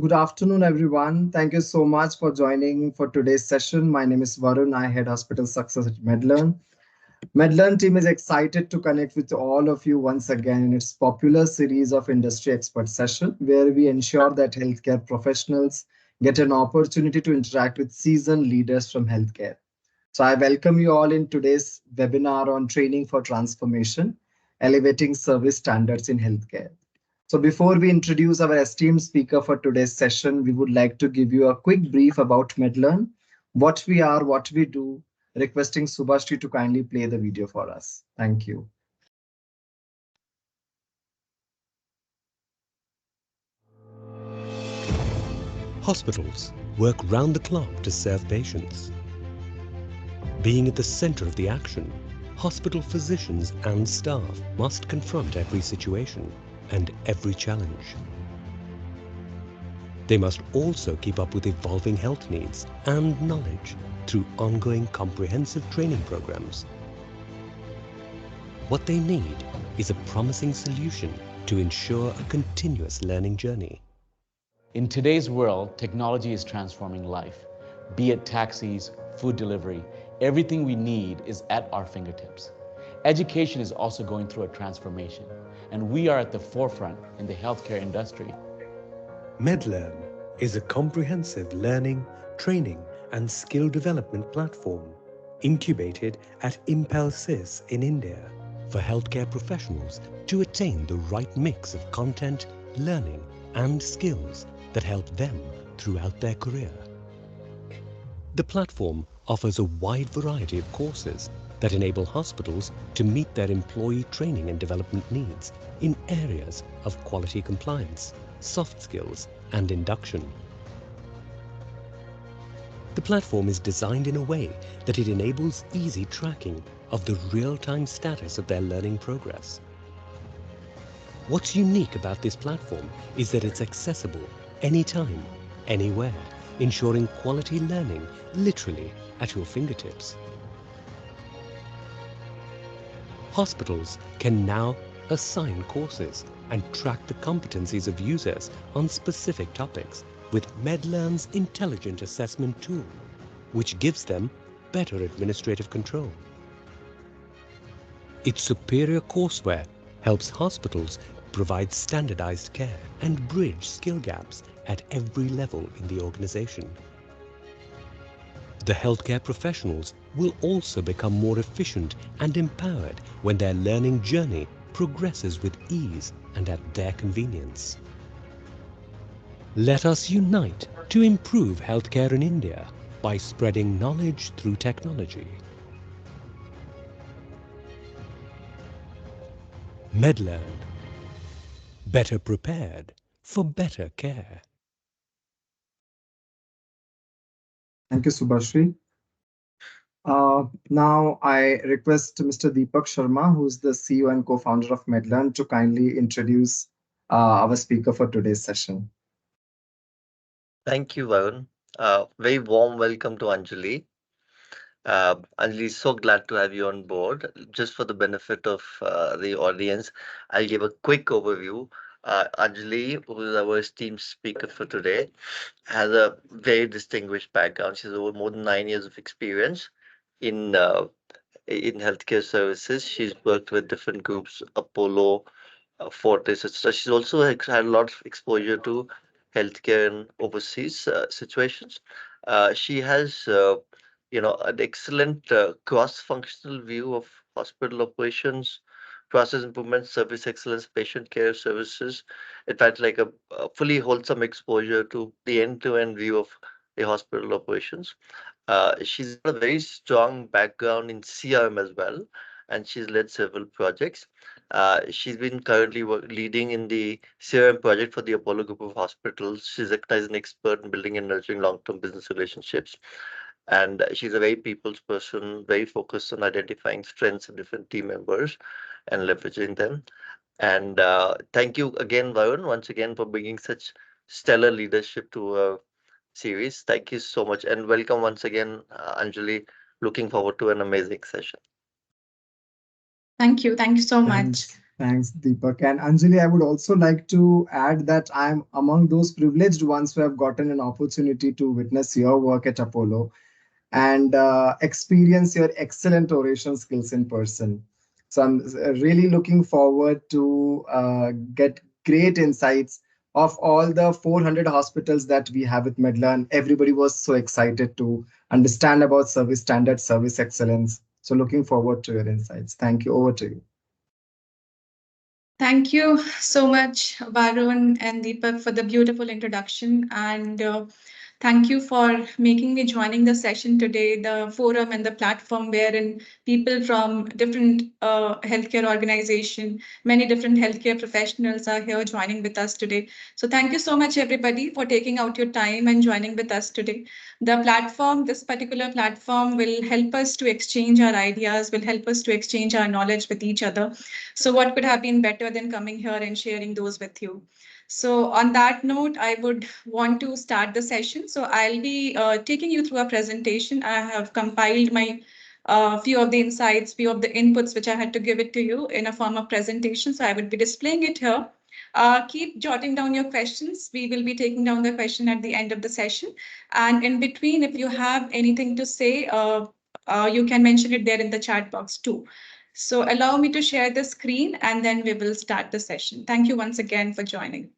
Good afternoon, everyone. Thank you so much for joining for today's session. My name is Varun. I head hospital success at Medlearn. Medlearn team is excited to connect with all of you once again in its popular series of industry expert session, where we ensure that healthcare professionals get an opportunity to interact with seasoned leaders from healthcare. So I welcome you all in today's webinar on training for transformation, elevating service standards in healthcare. So before we introduce our esteemed speaker for today's session, we would like to give you a quick brief about Medlearn, what we are, what we do, requesting Subhashri to kindly play the video for us. Thank you. Hospitals work round the clock to serve patients. Being at the center of the action, hospital physicians and staff must confront every situation and every challenge. They must also keep up with evolving health needs and knowledge through ongoing comprehensive training programs. What they need is a promising solution to ensure a continuous learning journey. In today's world, technology is transforming life. Be it taxis, food delivery, everything we need is at our fingertips. Education is also going through a transformation, and we are at the forefront in the healthcare industry. Medlearn is a comprehensive learning, training and skill development platform incubated at Impelsys in India for healthcare professionals to attain the right mix of content, learning and skills that help them throughout their career. The platform offers a wide variety of courses that enable hospitals to meet their employee training and development needs in areas of quality compliance, soft skills and induction. The platform is designed in a way that it enables easy tracking of the real-time status of their learning progress. What's unique about this platform is that it's accessible anytime, anywhere, ensuring quality learning literally at your fingertips. Hospitals can now assign courses and track the competencies of users on specific topics with Medlearn's intelligent assessment tool, which gives them better administrative control. Its superior courseware helps hospitals provide standardized care and bridge skill gaps at every level in the organization. The healthcare professionals will also become more efficient and empowered when their learning journey progresses with ease and at their convenience. Let us unite to improve healthcare in India by spreading knowledge through technology. Medlearn, better prepared for better care. Thank you, Subhashri. Now I request Mr. Deepak Sharma, who is the CEO and co-founder of Medlearn, to kindly introduce our speaker for today's session. Thank you, Varun. Very warm welcome to Anjali. Anjali, so glad to have you on board. Just for the benefit of the audience, I'll give a quick overview. Anjali, who is our esteemed speaker for today, has a very distinguished background. She's over more than 9 years of experience in in healthcare services. She's worked with different groups, Apollo, Fortis, etc. She's also had a lot of exposure to healthcare and overseas situations. She has, an excellent cross-functional view of hospital operations, process improvement, service excellence, patient care services. In fact, like a fully wholesome exposure to the end-to-end view of the hospital operations. She's got a very strong background in CRM as well, and she's led several projects. She's been currently leading in the CRM project for the Apollo Group of Hospitals. She's recognized as an expert in building and nurturing long-term business relationships. And she's a very people's person, very focused on identifying strengths of different team members and leveraging them. And thank you again, Varun, once again for bringing such stellar leadership to our series. Thank you so much. And welcome once again, Anjali. Looking forward to an amazing session. Thank you. Thank you so Thanks. much. Thanks, Deepak. And Anjali, I would also like to add that I'm among those privileged ones who have gotten an opportunity to witness your work at Apollo and experience your excellent oration skills in person. So I'm really looking forward to get great insights of all the 400 hospitals that we have at Medlan. Everybody was so excited to understand about service standard, service excellence. So looking forward to your insights. Thank you. Over to you. Thank you so much, Varun and Deepak, for the beautiful introduction. And thank you for making me joining the session today, the forum and the platform wherein people from different healthcare organization, many different healthcare professionals are here joining with us today. So thank you so much, everybody, for taking out your time and joining with us today. The platform, this particular platform will help us to exchange our ideas, will help us to exchange our knowledge with each other. So what could have been better than coming here and sharing those with you? So on that note, I would want to start the session. So I'll be taking you through a presentation. I have compiled my few of the insights, few of the inputs which I had to give it to you in a form of presentation. So I would be displaying it here. Keep jotting down your questions. We will be taking down the question at the end of the session. And in between, if you have anything to say, you can mention it there in the chat box too. So allow me to share the screen and then we will start the session. Thank you once again for joining.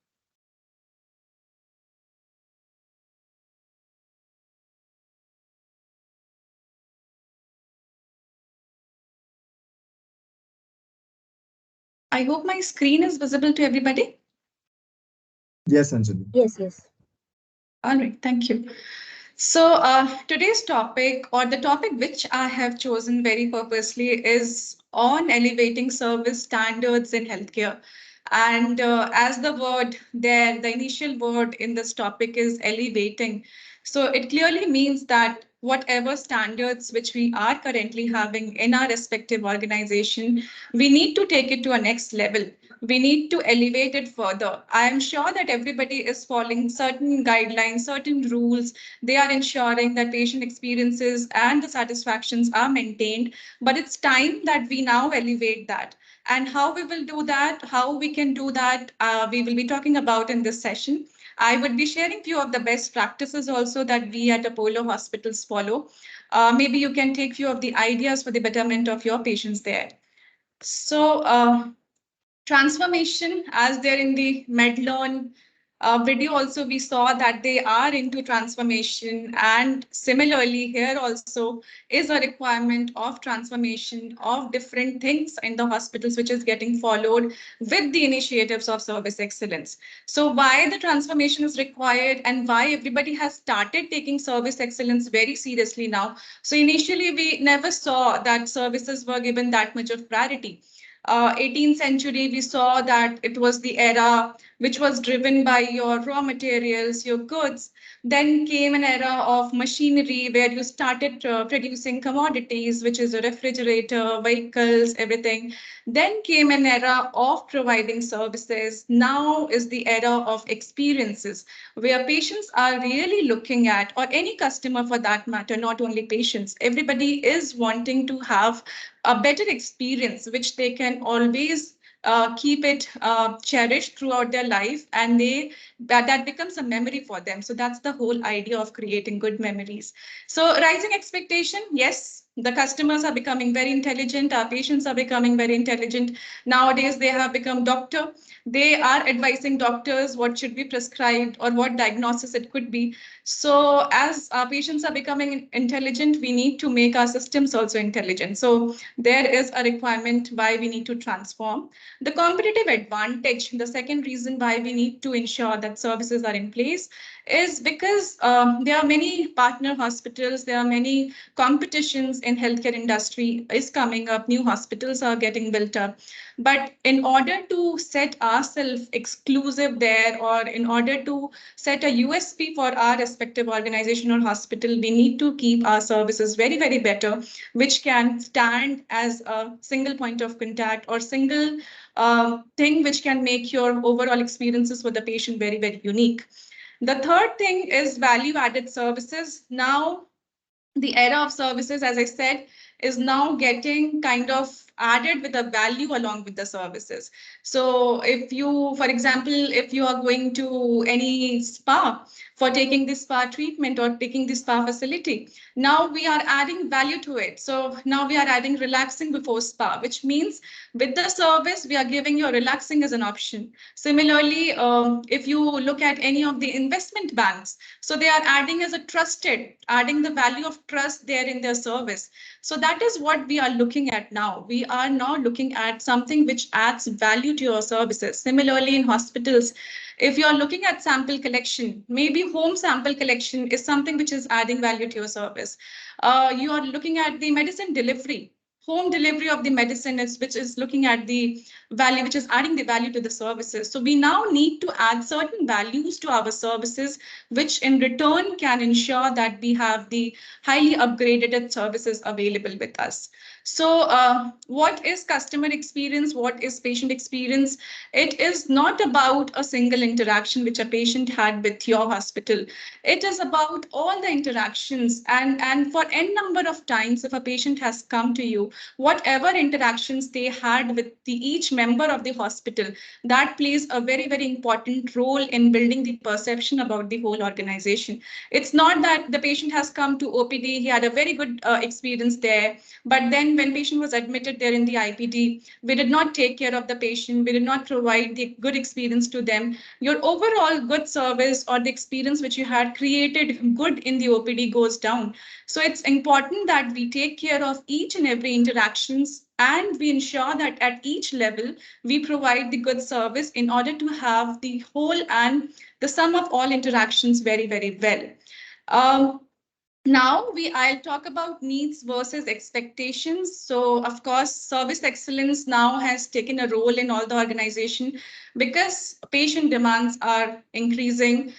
I hope my screen is visible to everybody. Yes, Anjali. Yes, yes. All right, thank you. So today's topic, or the topic which I have chosen very purposely, is on elevating service standards in healthcare. And as the word there, the initial word in this topic is elevating. So it clearly means that whatever standards which we are currently having in our respective organization, we need to take it to a next level. We need to elevate it further. I am sure that everybody is following certain guidelines, certain rules. They are ensuring that patient experiences and the satisfactions are maintained. But it's time that we now elevate that. And how we will do that, how we can do that, we will be talking about in this session. I would be sharing few of the best practices also that we at Apollo Hospitals follow. Maybe you can take few of the ideas for the betterment of your patients there. So transformation, as they're in the MedLearn video also, we saw that they are into transformation, and similarly here also is a requirement of transformation of different things in the hospitals which is getting followed with the initiatives of service excellence. So why the transformation is required and why everybody has started taking service excellence very seriously now. So initially we never saw that services were given that much of priority. 18th century, we saw that it was the era which was driven by your raw materials, your goods. Then came an era of machinery where you started producing commodities, which is a refrigerator, vehicles, everything. Then came an era of providing services. Now is the era of experiences, where patients are really looking at, or any customer for that matter, not only patients, everybody is wanting to have a better experience, which they can always keep it cherished throughout their life, and that becomes a memory for them. So that's the whole idea of creating good memories. So rising expectation, yes, the customers are becoming very intelligent, our patients are becoming very intelligent. Nowadays they have become doctor, they are advising doctors what should be prescribed or what diagnosis it could be. So as our patients are becoming intelligent, we need to make our systems also intelligent. So there is a requirement why we need to transform. The competitive advantage, the second reason why we need to ensure that services are in place, is because there are many partner hospitals, there are many competitions in healthcare industry is coming up, new hospitals are getting built up. But in order to set ourselves exclusive there, or in order to set a USP for our respective organization or hospital, we need to keep our services very, very better, which can stand as a single point of contact or single thing which can make your overall experiences for the patient very, very unique. The third thing is value added services. Now, the era of services, as I said, is now getting kind of added with a value along with the services. So if you, for example, if you are going to any spa for taking this spa treatment or taking this spa facility, now we are adding value to it. So now we are adding relaxing before spa, which means with the service, we are giving you relaxing as an option. Similarly, if you look at any of the investment banks, so they are adding as a trusted, adding the value of trust there in their service. So that is what we are looking at now. We are now looking at something which adds value to your services. Similarly, in hospitals, if you are looking at sample collection, maybe home sample collection is something which is adding value to your service. You are looking at the medicine delivery. Home delivery of the medicine is which is looking at the value, which is adding the value to the services. So we now need to add certain values to our services, which in return can ensure that we have the highly upgraded services available with us. So what is customer experience? What is patient experience? It is not about a single interaction which a patient had with your hospital. It is about all the interactions, and for n number of times, if a patient has come to you, whatever interactions they had with each member of the hospital, that plays a very, very important role in building the perception about the whole organization. It's not that the patient has come to OPD, he had a very good experience there, but then when patient was admitted there in the IPD, we did not take care of the patient, we did not provide the good experience to them. Your overall good service or the experience which you had created good in the OPD goes down. So it's important that we take care of each and every interactions, and we ensure that at each level we provide the good service in order to have the whole and the sum of all interactions very, very well. Um, Now I'll talk about needs versus expectations. So of course, service excellence now has taken a role in all the organization because patient demands are increasing.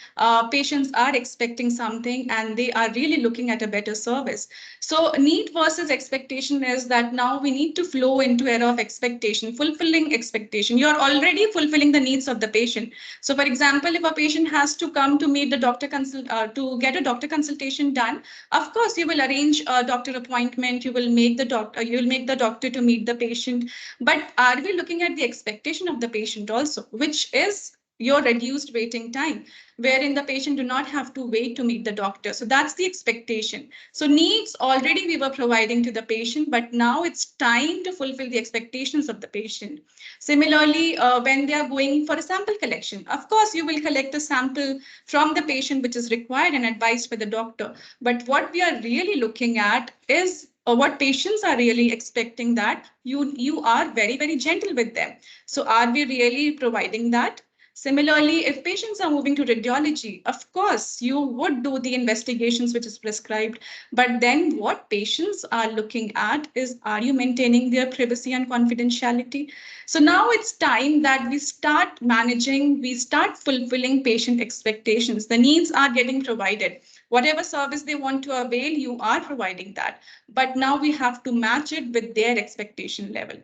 Patients are expecting something and they are really looking at a better service. So need versus expectation is that now we need to flow into era of expectation, fulfilling expectation. You're already fulfilling the needs of the patient. So for example, if a patient has to come to meet the doctor to get a doctor consultation done, of course, you will arrange a doctor appointment. You will make the doctor. You will make the doctor to meet the patient. But are we looking at the expectation of the patient also, which is your reduced waiting time, wherein the patient do not have to wait to meet the doctor. So that's the expectation. So needs already we were providing to the patient, but now it's time to fulfill the expectations of the patient. Similarly, when they are going for a sample collection, of course, you will collect a sample from the patient which is required and advised by the doctor. But what we are really looking at is what patients are really expecting, that you are very, very gentle with them. So are we really providing that? Similarly, if patients are moving to radiology, of course, you would do the investigations which is prescribed. But then what patients are looking at is, are you maintaining their privacy and confidentiality? So now it's time that we start managing, we start fulfilling patient expectations. The needs are getting provided. Whatever service they want to avail, you are providing that. But now we have to match it with their expectation level.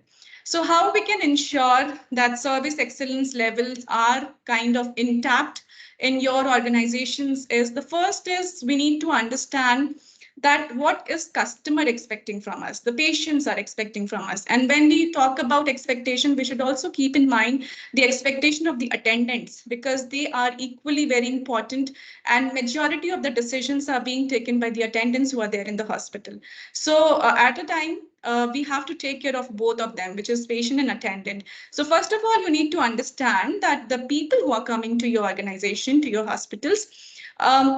So how we can ensure that service excellence levels are kind of intact in your organizations is, the first is we need to understand that what is customer expecting from us, the patients are expecting from us. And when we talk about expectation, we should also keep in mind the expectation of the attendants, because they are equally very important, and majority of the decisions are being taken by the attendants who are there in the hospital. So at a time, we have to take care of both of them, which is patient and attendant. So first of all, you need to understand that the people who are coming to your organization, to your hospitals,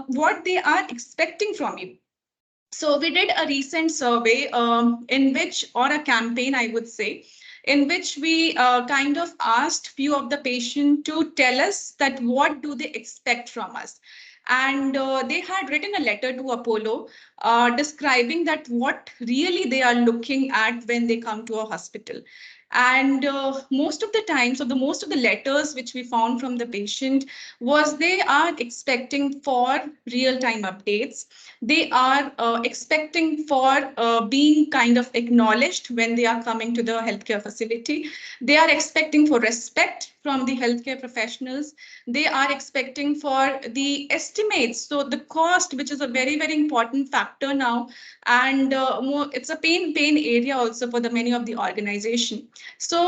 what they are expecting from you. So we did a recent survey in which, or a campaign, I would say, in which we kind of asked few of the patients to tell us that what do they expect from us. And they had written a letter to Apollo describing that what really they are looking at when they come to a hospital. And most of the time, so the most of the letters which we found from the patient was they are expecting for real-time updates. They are expecting for being kind of acknowledged when they are coming to the healthcare facility. They are expecting for respect from from the healthcare professionals. They are expecting for the estimates. So the cost, which is a very, very important factor now, and it's a pain area also for the many of the organization. So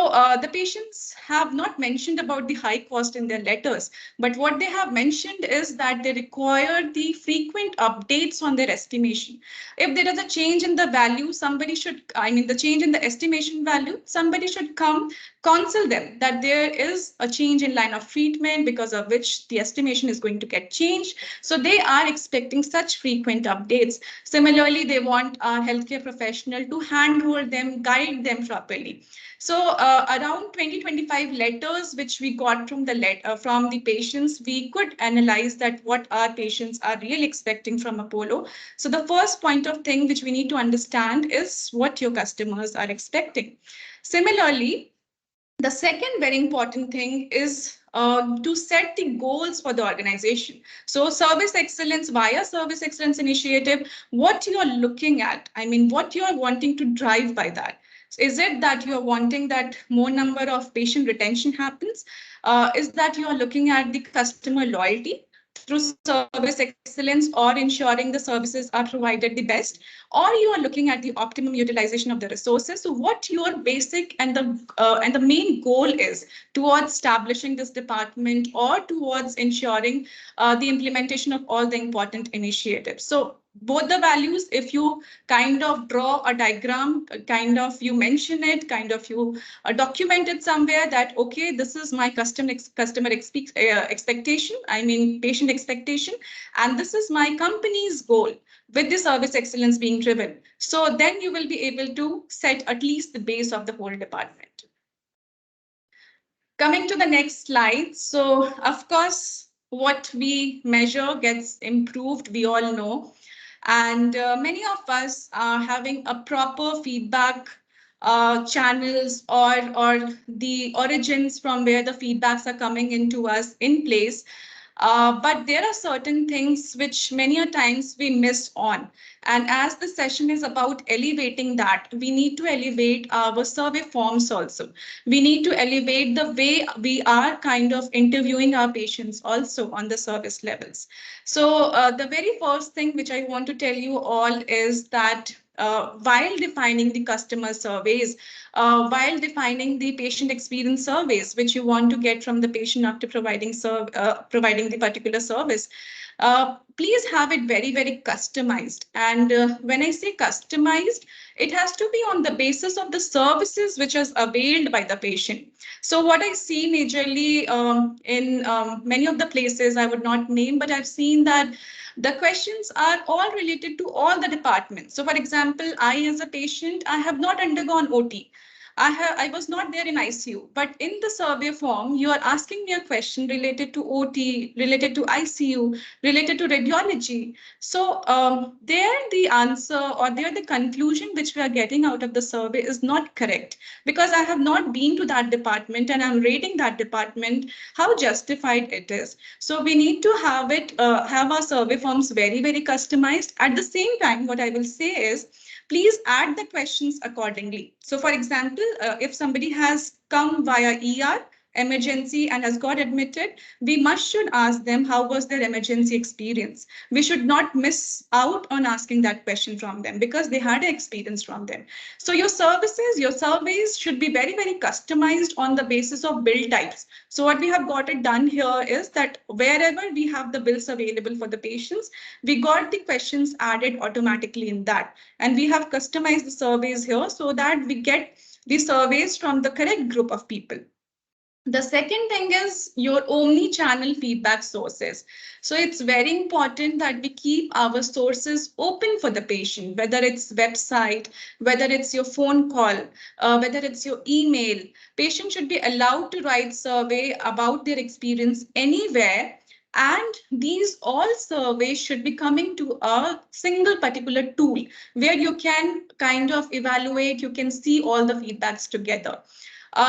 the patients have not mentioned about the high cost in their letters, but what they have mentioned is that they require the frequent updates on their estimation. If there is a change in the value, somebody should, I mean, the change in the estimation value, somebody should come counsel them that there is a change in line of treatment because of which the estimation is going to get changed. So they are expecting such frequent updates. Similarly, they want our healthcare professional to handhold them, guide them properly. So around 20-25 letters which we got from the patients, we could analyze that what our patients are really expecting from Apollo. So the first point of thing which we need to understand is what your customers are expecting. Similarly, the second very important thing is to set the goals for the organization. So service excellence via service excellence initiative, what you are looking at, I mean, what you are wanting to drive by that. Is it that you are wanting that more number of patient retention happens? Is that you are looking at the customer loyalty through service excellence or ensuring the services are provided the best, or you are looking at the optimum utilization of the resources? So what your basic and the main goal is towards establishing this department or towards ensuring the implementation of all the important initiatives. So both the values, if you kind of draw a diagram, kind of you mention it, kind of you document it somewhere that, okay, this is my customer expectation, I mean, patient expectation, and this is my company's goal with the service excellence being driven. So then you will be able to set at least the base of the whole department. Coming to the next slide. So of course, what we measure gets improved, we all know. And many of us are having a proper feedback channels or the origins from where the feedbacks are coming into us in place. But there are certain things which many a times we miss on. And as the session is about elevating that, we need to elevate our survey forms also. We need to elevate the way we are kind of interviewing our patients also on the service levels. So the very first thing which I want to tell you all is that while defining the customer surveys, while defining the patient experience surveys, which you want to get from the patient after providing the particular service, please have it very, very customized. And when I say customized, it has to be on the basis of the services which is availed by the patient. So what I see majorly in many of the places, I would not name, but I've seen that the questions are all related to all the departments. So for example, I as a patient, I have not undergone OT. I was not there in ICU, but in the survey form, you are asking me a question related to OT, related to ICU, related to radiology. So there the answer or there the conclusion which we are getting out of the survey is not correct, because I have not been to that department and I'm rating that department, how justified it is. So we need to have our survey forms very, very customized. At the same time, what I will say is, please add the questions accordingly. So for example, if somebody has come via ER, emergency, and has got admitted, we must should ask them how was their emergency experience. We should not miss out on asking that question from them because they had an experience from them. So your services, your surveys should be very, very customized on the basis of bill types. So what we have got it done here is that wherever we have the bills available for the patients, we got the questions added automatically in that. And we have customized the surveys here so that we get the surveys from the correct group of people. The second thing is your omni-channel feedback sources. So it's very important that we keep our sources open for the patient, whether it's website, whether it's your phone call, whether it's your email. Patient should be allowed to write survey about their experience anywhere. And these all surveys should be coming to a single particular tool where you can kind of evaluate, you can see all the feedbacks together.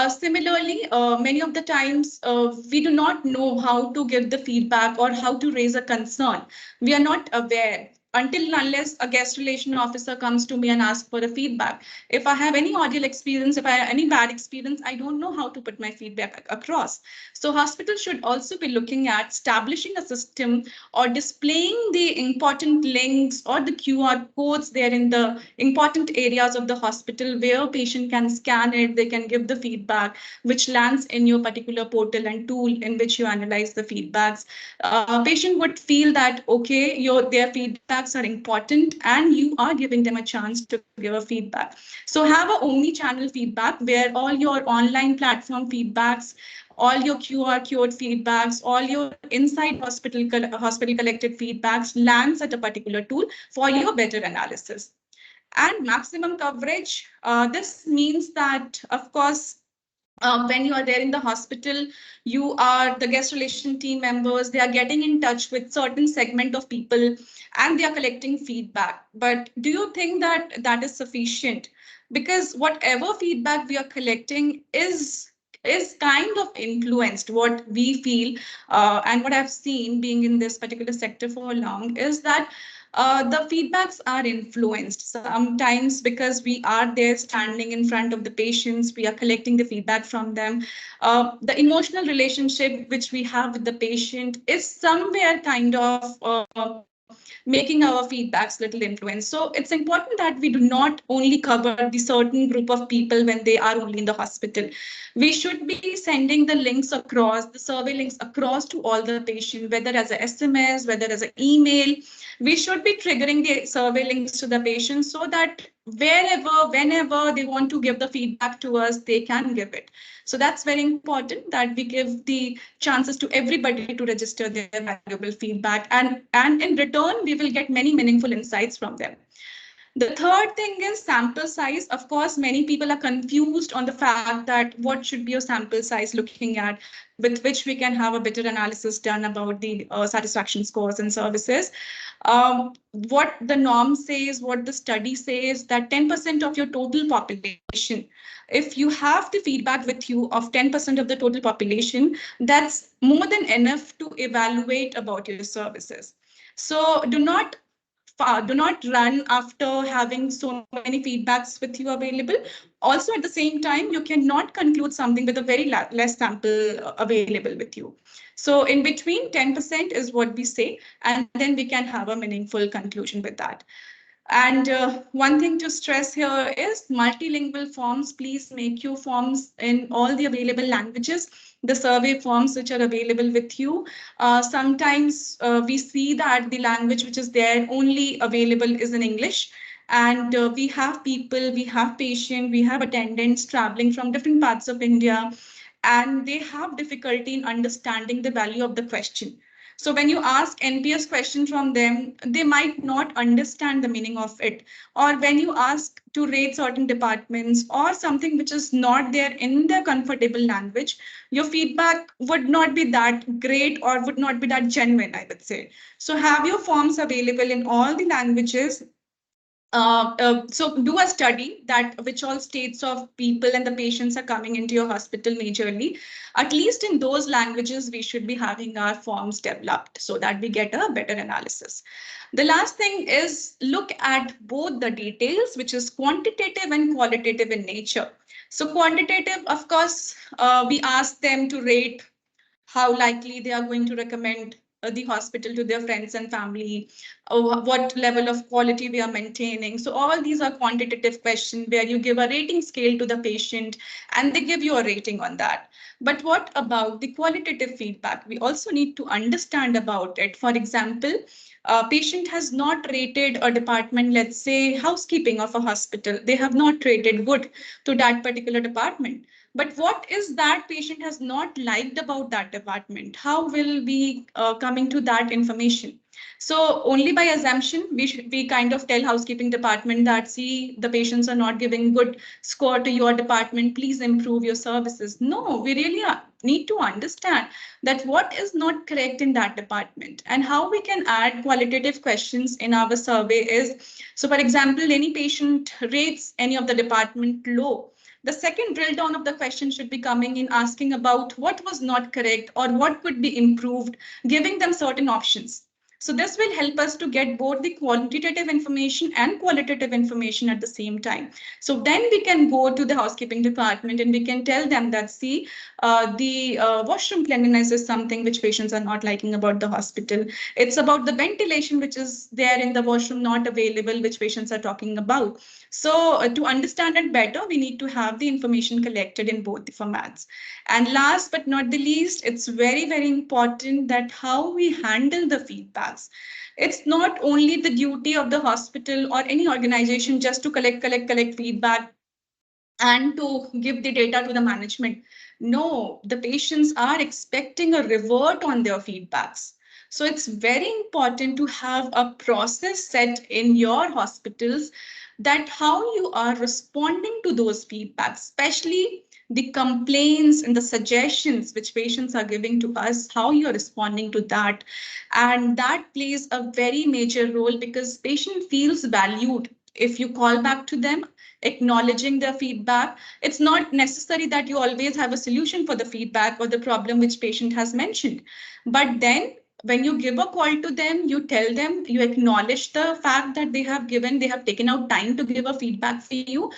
Similarly, many of the times we do not know how to give the feedback or how to raise a concern. We are not aware. until and unless a guest relation officer comes to me and asks for a feedback. If I have any audio experience, if I have any bad experience, I don't know how to put my feedback across. So hospitals should also be looking at establishing a system or displaying the important links or the QR codes there in the important areas of the hospital where a patient can scan it, they can give the feedback, which lands in your particular portal and tool in which you analyze the feedbacks. Patient would feel that, okay, their feedbacks are important and you are giving them a chance to give a feedback. So have a omni-channel feedback where all your online platform feedbacks, all your QR code feedbacks, all your inside hospital collected feedbacks lands at a particular tool for your better analysis. And maximum coverage, this means that, of course, when you are there in the hospital, you are the guest relation team members, they are getting in touch with certain segment of people and they are collecting feedback. But do you think that that is sufficient? Because whatever feedback we are collecting is kind of influenced what we feel, and what I've seen being in this particular sector for long is that the feedbacks are influenced sometimes because we are there standing in front of the patients, we are collecting the feedback from them. The emotional relationship which we have with the patient is somewhere kind of making our feedbacks little influenced. So it's important that we do not only cover the certain group of people when they are only in the hospital. We should be sending the links across, the survey links across to all the patient, whether as a SMS, whether as an email. We should be triggering the survey links to the patient so that wherever, whenever they want to give the feedback to us, they can give it. So that's very important that we give the chances to everybody to register their valuable feedback. And in return, we will get many meaningful insights from them. The third thing is sample size. Of course, many people are confused on the fact that what should be a sample size looking at with which we can have a better analysis done about the satisfaction scores and services. What the norm says, what the study says, that 10% of your total population, if you have the feedback with you of 10% of the total population, that's more than enough to evaluate about your services. So do not run after having so many feedbacks with you available. Also, at the same time, you cannot conclude something with a very less sample available with you. So in between 10% is what we say, and then we can have a meaningful conclusion with that. And one thing to stress here is multilingual forms. Please make your forms in all the available languages, the survey forms which are available with you. Sometimes we see that the language which is there only available is in English. And we have people, we have patients, we have attendants traveling from different parts of India, and they have difficulty in understanding the value of the question. So when you ask NPS question from them, they might not understand the meaning of it. Or when you ask to rate certain departments or something which is not there in their comfortable language, your feedback would not be that great or would not be that genuine, I would say. So have your forms available in all the languages. So do a study that which all states of people and the patients are coming into your hospital majorly. At least in those languages, we should be having our forms developed so that we get a better analysis. The last thing is look at both the details, which is quantitative and qualitative in nature. So quantitative, of course, we ask them to rate how likely they are going to recommend the hospital to their friends and family, what level of quality we are maintaining. So all these are quantitative questions where you give a rating scale to the patient and they give you a rating on that. But what about the qualitative feedback? We also need to understand about it. For example, a patient has not rated a department, let's say housekeeping of a hospital. They have not rated good to that particular department. But what is that patient has not liked about that department? How will we coming to that information? So only by assumption, we kind of tell housekeeping department that, see, the patients are not giving good score to your department, please improve your services. No, we really need to understand that what is not correct in that department and how we can add qualitative questions in our survey is, so for example, any patient rates any of the department low. The second drill down of the question should be coming in asking about what was not correct or what could be improved, giving them certain options. So this will help us to get both the quantitative information and qualitative information at the same time. So then we can go to the housekeeping department and we can tell them that, see, the washroom cleanliness is something which patients are not liking about the hospital. It's about the ventilation which is there in the washroom not available, which patients are talking about. So to understand it better, we need to have the information collected in both the formats. And last but not the least, it's very, very important that how we handle the feedbacks. It's not only the duty of the hospital or any organization just to collect feedback and to give the data to the management. No, the patients are expecting a revert on their feedbacks. So it's very important to have a process set in your hospitals that how you are responding to those feedbacks, especially the complaints and the suggestions which patients are giving to us, how you're responding to that. And that plays a very major role because patient feels valued if you call back to them acknowledging their feedback. It's not necessary that you always have a solution for the feedback or the problem which patient has mentioned. But then when you give a call to them, you tell them, you acknowledge the fact that they have taken out time to give a feedback for you.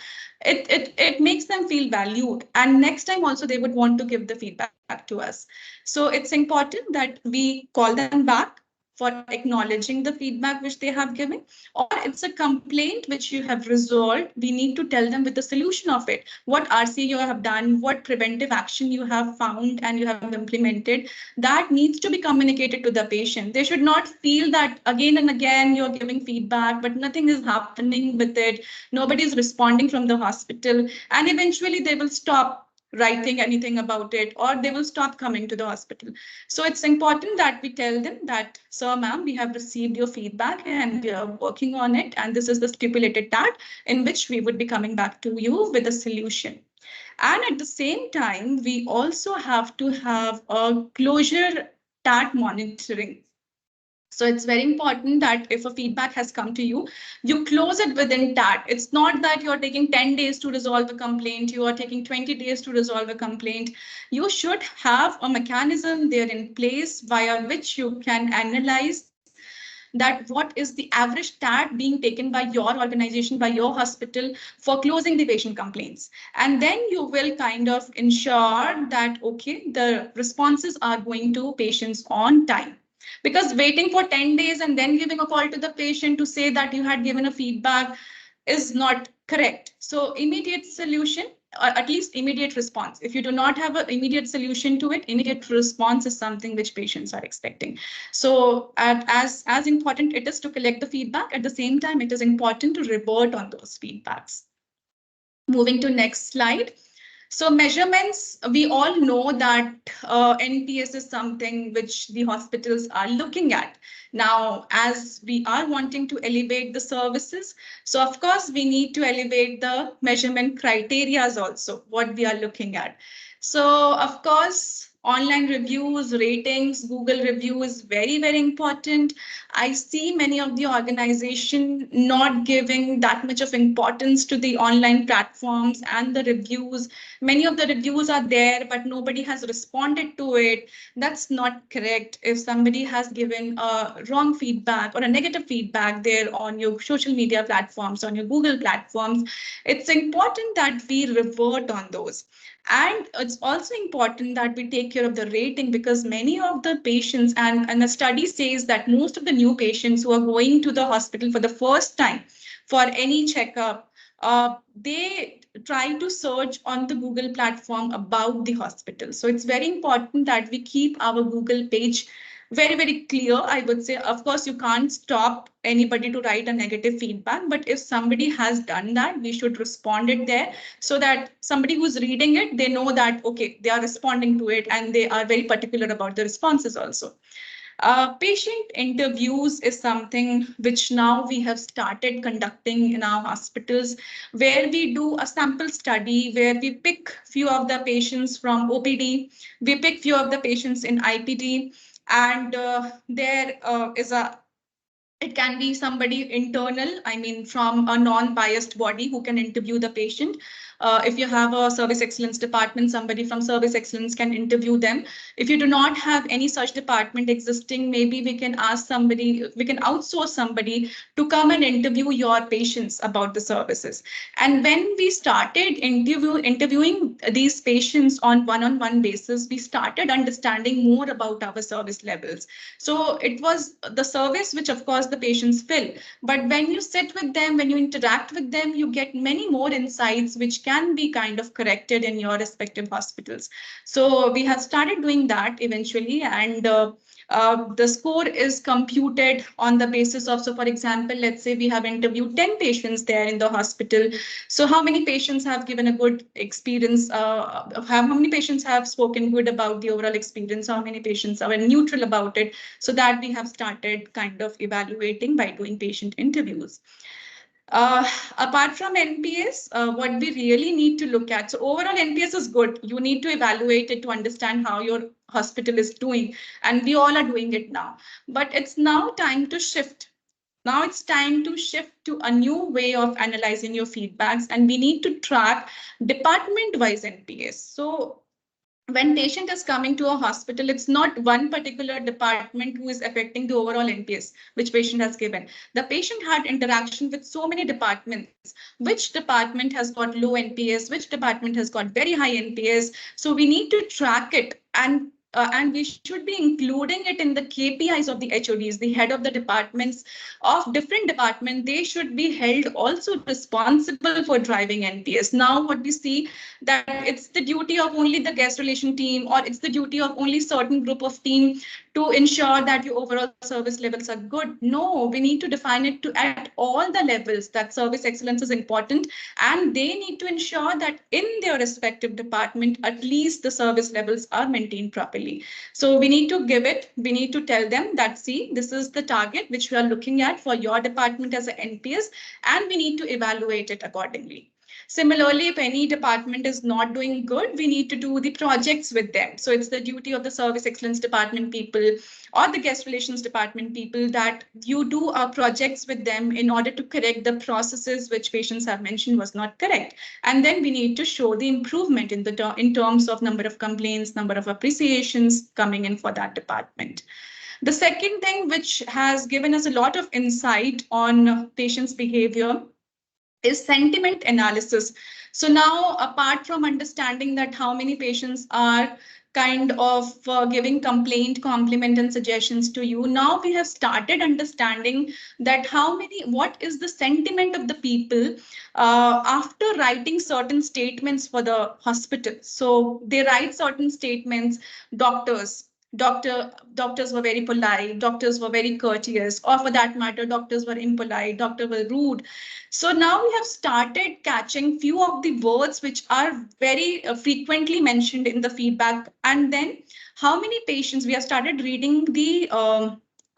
It makes them feel valued. And next time also they would want to give the feedback to us. So it's important that we call them back for acknowledging the feedback which they have given, or it's a complaint which you have resolved. We need to tell them with the solution of it, what RC you have done, what preventive action you have found and you have implemented. That needs to be communicated to the patient. They should not feel that again and again you're giving feedback, but nothing is happening with it. Nobody is responding from the hospital, and eventually they will stop writing anything about it, or they will stop coming to the hospital. So it's important that we tell them that, sir, ma'am, we have received your feedback and we are working on it. And this is the stipulated TAT in which we would be coming back to you with a solution. And at the same time, we also have to have a closure TAT monitoring. So it's very important that if a feedback has come to you, you close it within TAT. It's not that you're taking 10 days to resolve a complaint, you are taking 20 days to resolve a complaint. You should have a mechanism there in place via which you can analyze that what is the average TAT being taken by your organization, by your hospital for closing the patient complaints. And then you will kind of ensure that, okay, the responses are going to patients on time. Because waiting for 10 days and then giving a call to the patient to say that you had given a feedback is not correct. So immediate solution, or at least immediate response. If you do not have an immediate solution to it, immediate response is something which patients are expecting. So as important it is to collect the feedback, at the same time, it is important to revert on those feedbacks. Moving to next slide. So measurements, we all know that NPS is something which the hospitals are looking at. Now, as we are wanting to elevate the services, so of course we need to elevate the measurement criteria also, what we are looking at. So of course, online reviews, ratings, Google review is very, very important. I see many of the organizations not giving that much of importance to the online platforms and the reviews. Many of the reviews are there, but nobody has responded to it. That's not correct. If somebody has given a wrong feedback or a negative feedback there on your social media platforms, on your Google platforms, it's important that we revert on those. And it's also important that we take care of the rating, because many of the patients, and the study says that most of the new patients who are going to the hospital for the first time for any checkup, they try to search on the Google platform about the hospital. So it's very important that we keep our Google page very, very clear. I would say, of course, you can't stop anybody to write a negative feedback, but if somebody has done that, we should respond it there so that somebody who's reading it, they know that, okay, they are responding to it and they are very particular about the responses also. Patient interviews is something which now we have started conducting in our hospitals, where we do a sample study where we pick few of the patients from OPD, we pick few of the patients in IPD, and there is a it can be somebody internal, I mean, from a non-biased body who can interview the patient. If you have a service excellence department, somebody from service excellence can interview them. If you do not have any such department existing, maybe we can ask somebody, we can outsource somebody to come and interview your patients about the services. And when we started interviewing these patients on one-on-one basis, we started understanding more about our service levels. So it was the service which, of course, the patients fill. But when you sit with them, when you interact with them, you get many more insights which can be kind of corrected in your respective hospitals. So we have started doing that eventually, and the score is computed on the basis of, so for example, let's say we have interviewed 10 patients there in the hospital. So how many patients have given a good experience? How many patients have spoken good about the overall experience? How many patients are neutral about it? So that we have started kind of evaluating by doing patient interviews. Apart from NPS, what we really need to look at, so overall NPS is good. You need to evaluate it to understand how your hospital is doing, and we all are doing it now. But it's now time to shift. Now it's time to shift to a new way of analyzing your feedbacks, and we need to track department-wise NPS. So when patient is coming to a hospital, it's not one particular department who is affecting the overall NPS, which patient has given. The patient had interaction with so many departments. Which department has got low NPS? Which department has got very high NPS? So we need to track it, and we should be including it in the KPIs of the HODs, the head of the departments of different department. They should be held also responsible for driving NPS. Now what we see that it's the duty of only the guest relation team, or it's the duty of only certain group of team to ensure that your overall service levels are good. No, we need to define it to at all the levels that service excellence is important, and they need to ensure that in their respective department, at least the service levels are maintained properly. So we need to give it, we need to tell them that, see, this is the target which we are looking at for your department as an NPS, and we need to evaluate it accordingly. Similarly, if any department is not doing good, we need to do the projects with them. So it's the duty of the service excellence department people or the guest relations department people that you do projects with them in order to correct the processes which patients have mentioned was not correct. And then we need to show the improvement in terms of number of complaints, number of appreciations coming in for that department. The second thing which has given us a lot of insight on patients' behavior is sentiment analysis. So now, apart from understanding that how many patients are kind of giving complaint, compliment, and suggestions to you, now we have started understanding that what is the sentiment of the people after writing certain statements for the hospital. So they write certain statements, doctors, doctors were very polite, doctors were very courteous, or for that matter, doctors were impolite, doctors were rude. So now we have started catching few of the words which are very frequently mentioned in the feedback. And then how many patients, we have started reading the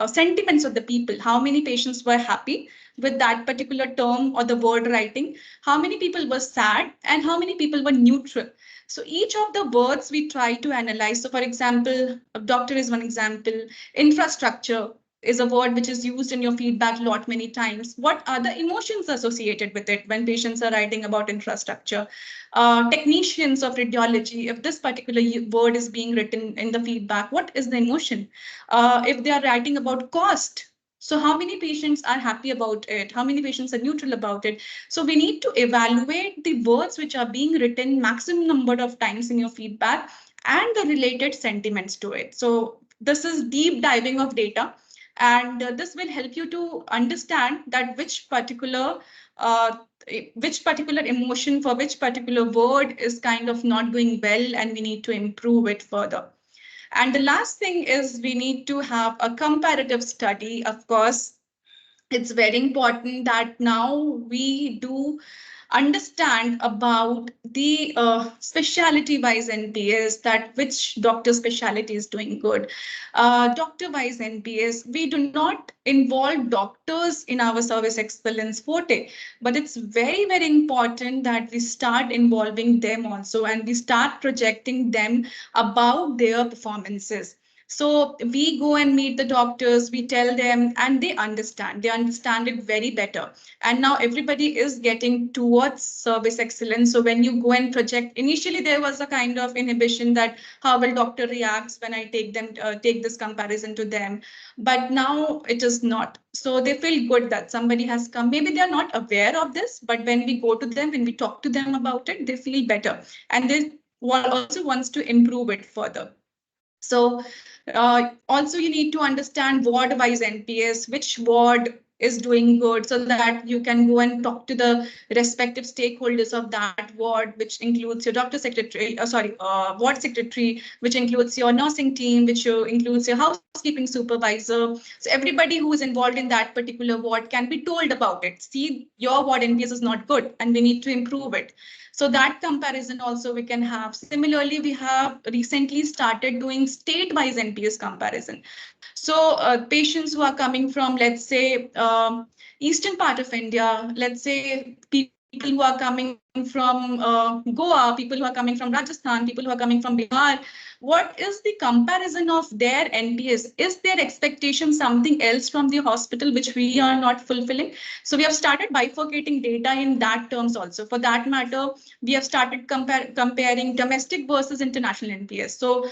sentiments of the people. How many patients were happy with that particular term or the word writing? How many people were sad? And how many people were neutral? So each of the words we try to analyze. So for example, doctor is one example, infrastructure is a word which is used in your feedback lot many times. What are the emotions associated with it when patients are writing about infrastructure? Technicians of radiology, if this particular word is being written in the feedback, what is the emotion? If they are writing about cost, so how many patients are happy about it? How many patients are neutral about it? So we need to evaluate the words which are being written maximum number of times in your feedback and the related sentiments to it. So this is deep diving of data. And this will help you to understand that which particular emotion for which particular word is kind of not going well, and we need to improve it further. And the last thing is we need to have a comparative study. Of course, it's very important that now we do understand about the specialty wise NPS, that which doctor specialty is doing good. Doctor wise NPS, we do not involve doctors in our service excellence forte, but it's very, very important that we start involving them also, and we start projecting them about their performances. So we go and meet the doctors, we tell them, and they understand. They understand it very better. And now everybody is getting towards service excellence. So when you go and project, initially there was a kind of inhibition that how will doctor reacts when I take this comparison to them. But now it is not. So they feel good that somebody has come. Maybe they are not aware of this, but when we go to them, when we talk to them about it, they feel better. And they also wants to improve it further. So also you need to understand ward-wise NPS, which ward is doing good, so that you can go and talk to the respective stakeholders of that ward, which includes your doctor secretary, ward secretary, which includes your nursing team, which includes your housekeeping supervisor. So everybody who is involved in that particular ward can be told about it. See, your ward NPS is not good and we need to improve it. So that comparison also we can have. Similarly, we have recently started doing state-wise NPS comparison. So patients who are coming from, let's say, eastern part of India, let's say people who are coming from Goa, people who are coming from Rajasthan, people who are coming from Bihar, what is the comparison of their NPS? Is their expectation something else from the hospital which we are not fulfilling? So we have started bifurcating data in that terms also. For that matter, we have started comparing domestic versus international NPS. So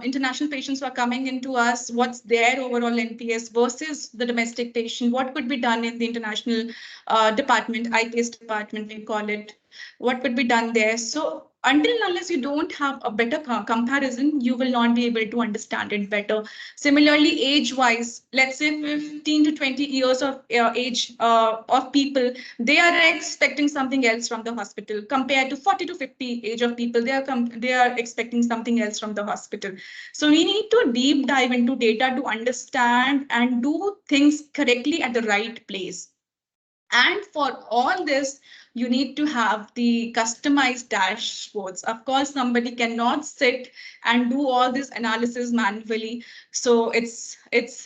international patients who are coming into us, what's their overall NPS versus the domestic patient? What could be done in the international department, IPS department, we call it? What could be done there? So until and unless you don't have a better comparison, you will not be able to understand it better. Similarly, age-wise, let's say 15 to 20 years of age of people, they are expecting something else from the hospital compared to 40 to 50 age of people. They are expecting something else from the hospital. So we need to deep dive into data to understand and do things correctly at the right place. And for all this, you need to have the customized dashboards. Of course, somebody cannot sit and do all this analysis manually. So it's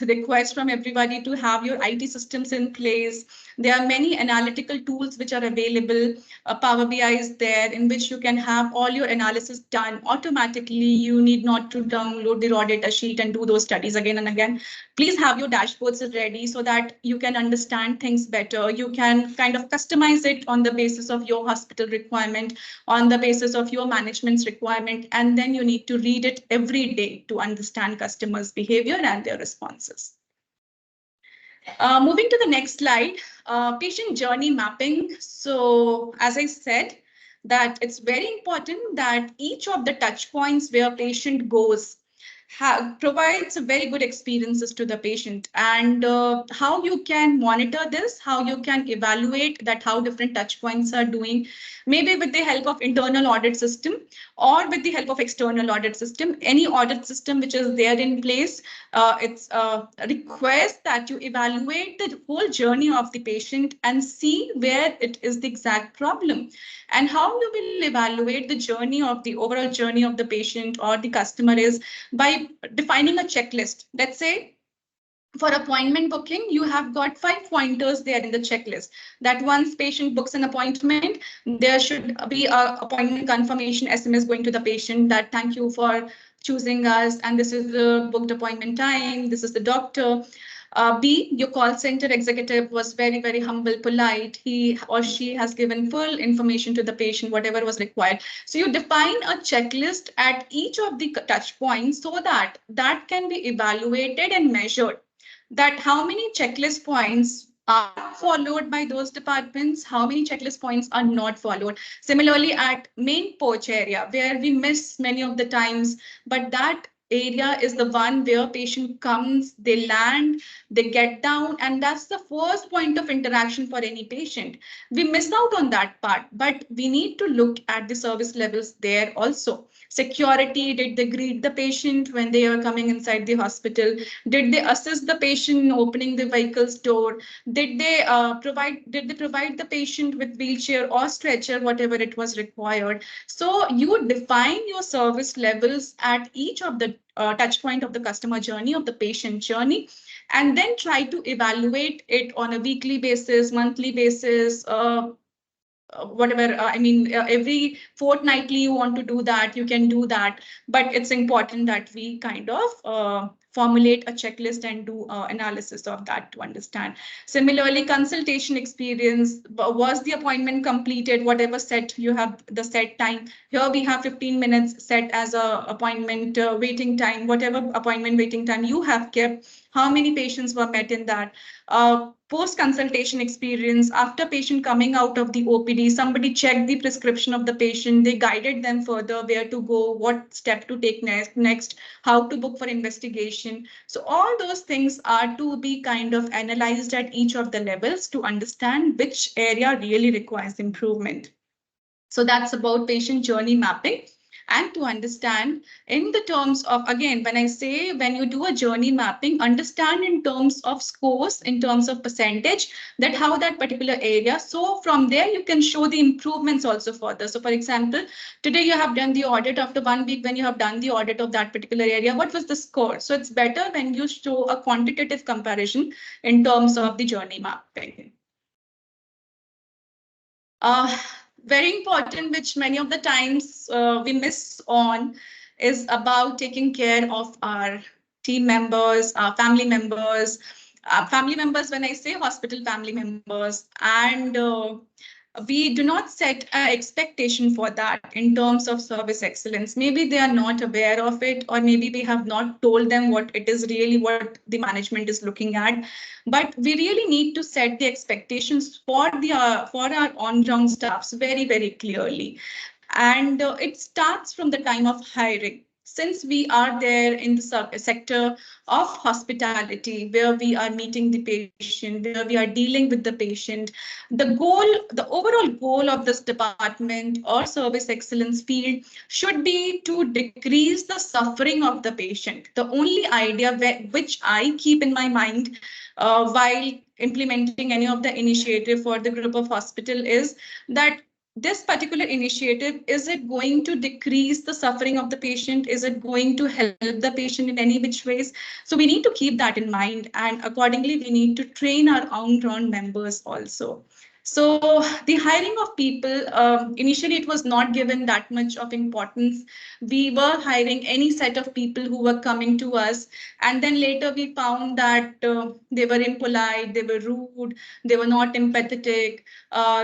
request from everybody to have your IT systems in place. There are many analytical tools which are available. Power BI is there, in which you can have all your analysis done automatically. You need not to download the raw data sheet and do those studies again and again. Please have your dashboards ready so that you can understand things better. You can kind of customize it on the basis of your hospital requirement, on the basis of your management's requirement, and then you need to read it every day to understand customers' behavior and their responses. Moving to the next slide, patient journey mapping. So as I said, that it's very important that each of the touch points where patient goes provides very good experiences to the patient. And how you can monitor this, how you can evaluate that, how different touch points are doing, maybe with the help of internal audit system or with the help of external audit system. Any audit system which is there in place, it's a request that you evaluate the whole journey of the patient and see where it is the exact problem. And how you will evaluate the journey of the overall journey of the patient or the customer is by defining a checklist. Let's say for appointment booking, you have got 5 pointers there in the checklist, that once patient books an appointment, there should be a appointment confirmation SMS going to the patient that thank you for choosing us, and this is the booked appointment time, this is the doctor. B, your call center executive was very, very humble, polite. He or she has given full information to the patient, whatever was required. So you define a checklist at each of the touch points so that that can be evaluated and measured, that how many checklist points are followed by those departments, how many checklist points are not followed. Similarly, at main porch area, where we miss many of the times, but that area is the one where patient comes, they land, they get down, and that's the first point of interaction for any patient. We miss out on that part, but we need to look at the service levels there also. Security, did they greet the patient when they are coming inside the hospital? Did they assist the patient in opening the vehicle's door? Did they provide the patient with wheelchair or stretcher, whatever it was required? So you define your service levels at each of the touch point of the customer journey, of the patient journey, and then try to evaluate it on a weekly basis, monthly basis, whatever, every fortnightly you want to do that, you can do that. But it's important that we kind of formulate a checklist and do analysis of that to understand. Similarly, consultation experience, was the appointment completed, whatever set you have, the set time. Here we have 15 minutes set as a appointment waiting time, whatever appointment waiting time you have kept, how many patients were met in that. Post-consultation experience, after patient coming out of the OPD, somebody checked the prescription of the patient, they guided them further, where to go, what step to take next, how to book for investigation. So all those things are to be kind of analyzed at each of the levels to understand which area really requires improvement. So that's about patient journey mapping. And to understand in the terms of, again, when I say when you do a journey mapping, understand in terms of scores, in terms of percentage, that how that particular area. So from there, you can show the improvements also further. So for example, today you have done the audit. After 1 week, when you have done the audit of that particular area, what was the score? So it's better when you show a quantitative comparison in terms of the journey mapping. Very important, which many of the times we miss on, is about taking care of our team members, our family members. Family members, when I say hospital family members, and we do not set an expectation for that in terms of service excellence. Maybe they are not aware of it, or maybe we have not told them what it is really, what the management is looking at. But we really need to set the expectations for our on-ground staffs very, very clearly. And it starts from the time of hiring. Since we are there in the sector of hospitality, where we are meeting the patient, where we are dealing with the patient, the overall goal of this department or service excellence field should be to decrease the suffering of the patient. The only idea which I keep in my mind while implementing any of the initiative for the group of hospital is that this particular initiative, is it going to decrease the suffering of the patient? Is it going to help the patient in any which ways? So we need to keep that in mind, and accordingly, we need to train our on-ground members also. So the hiring of people, initially it was not given that much of importance. We were hiring any set of people who were coming to us, and then later we found that they were impolite, they were rude, they were not empathetic,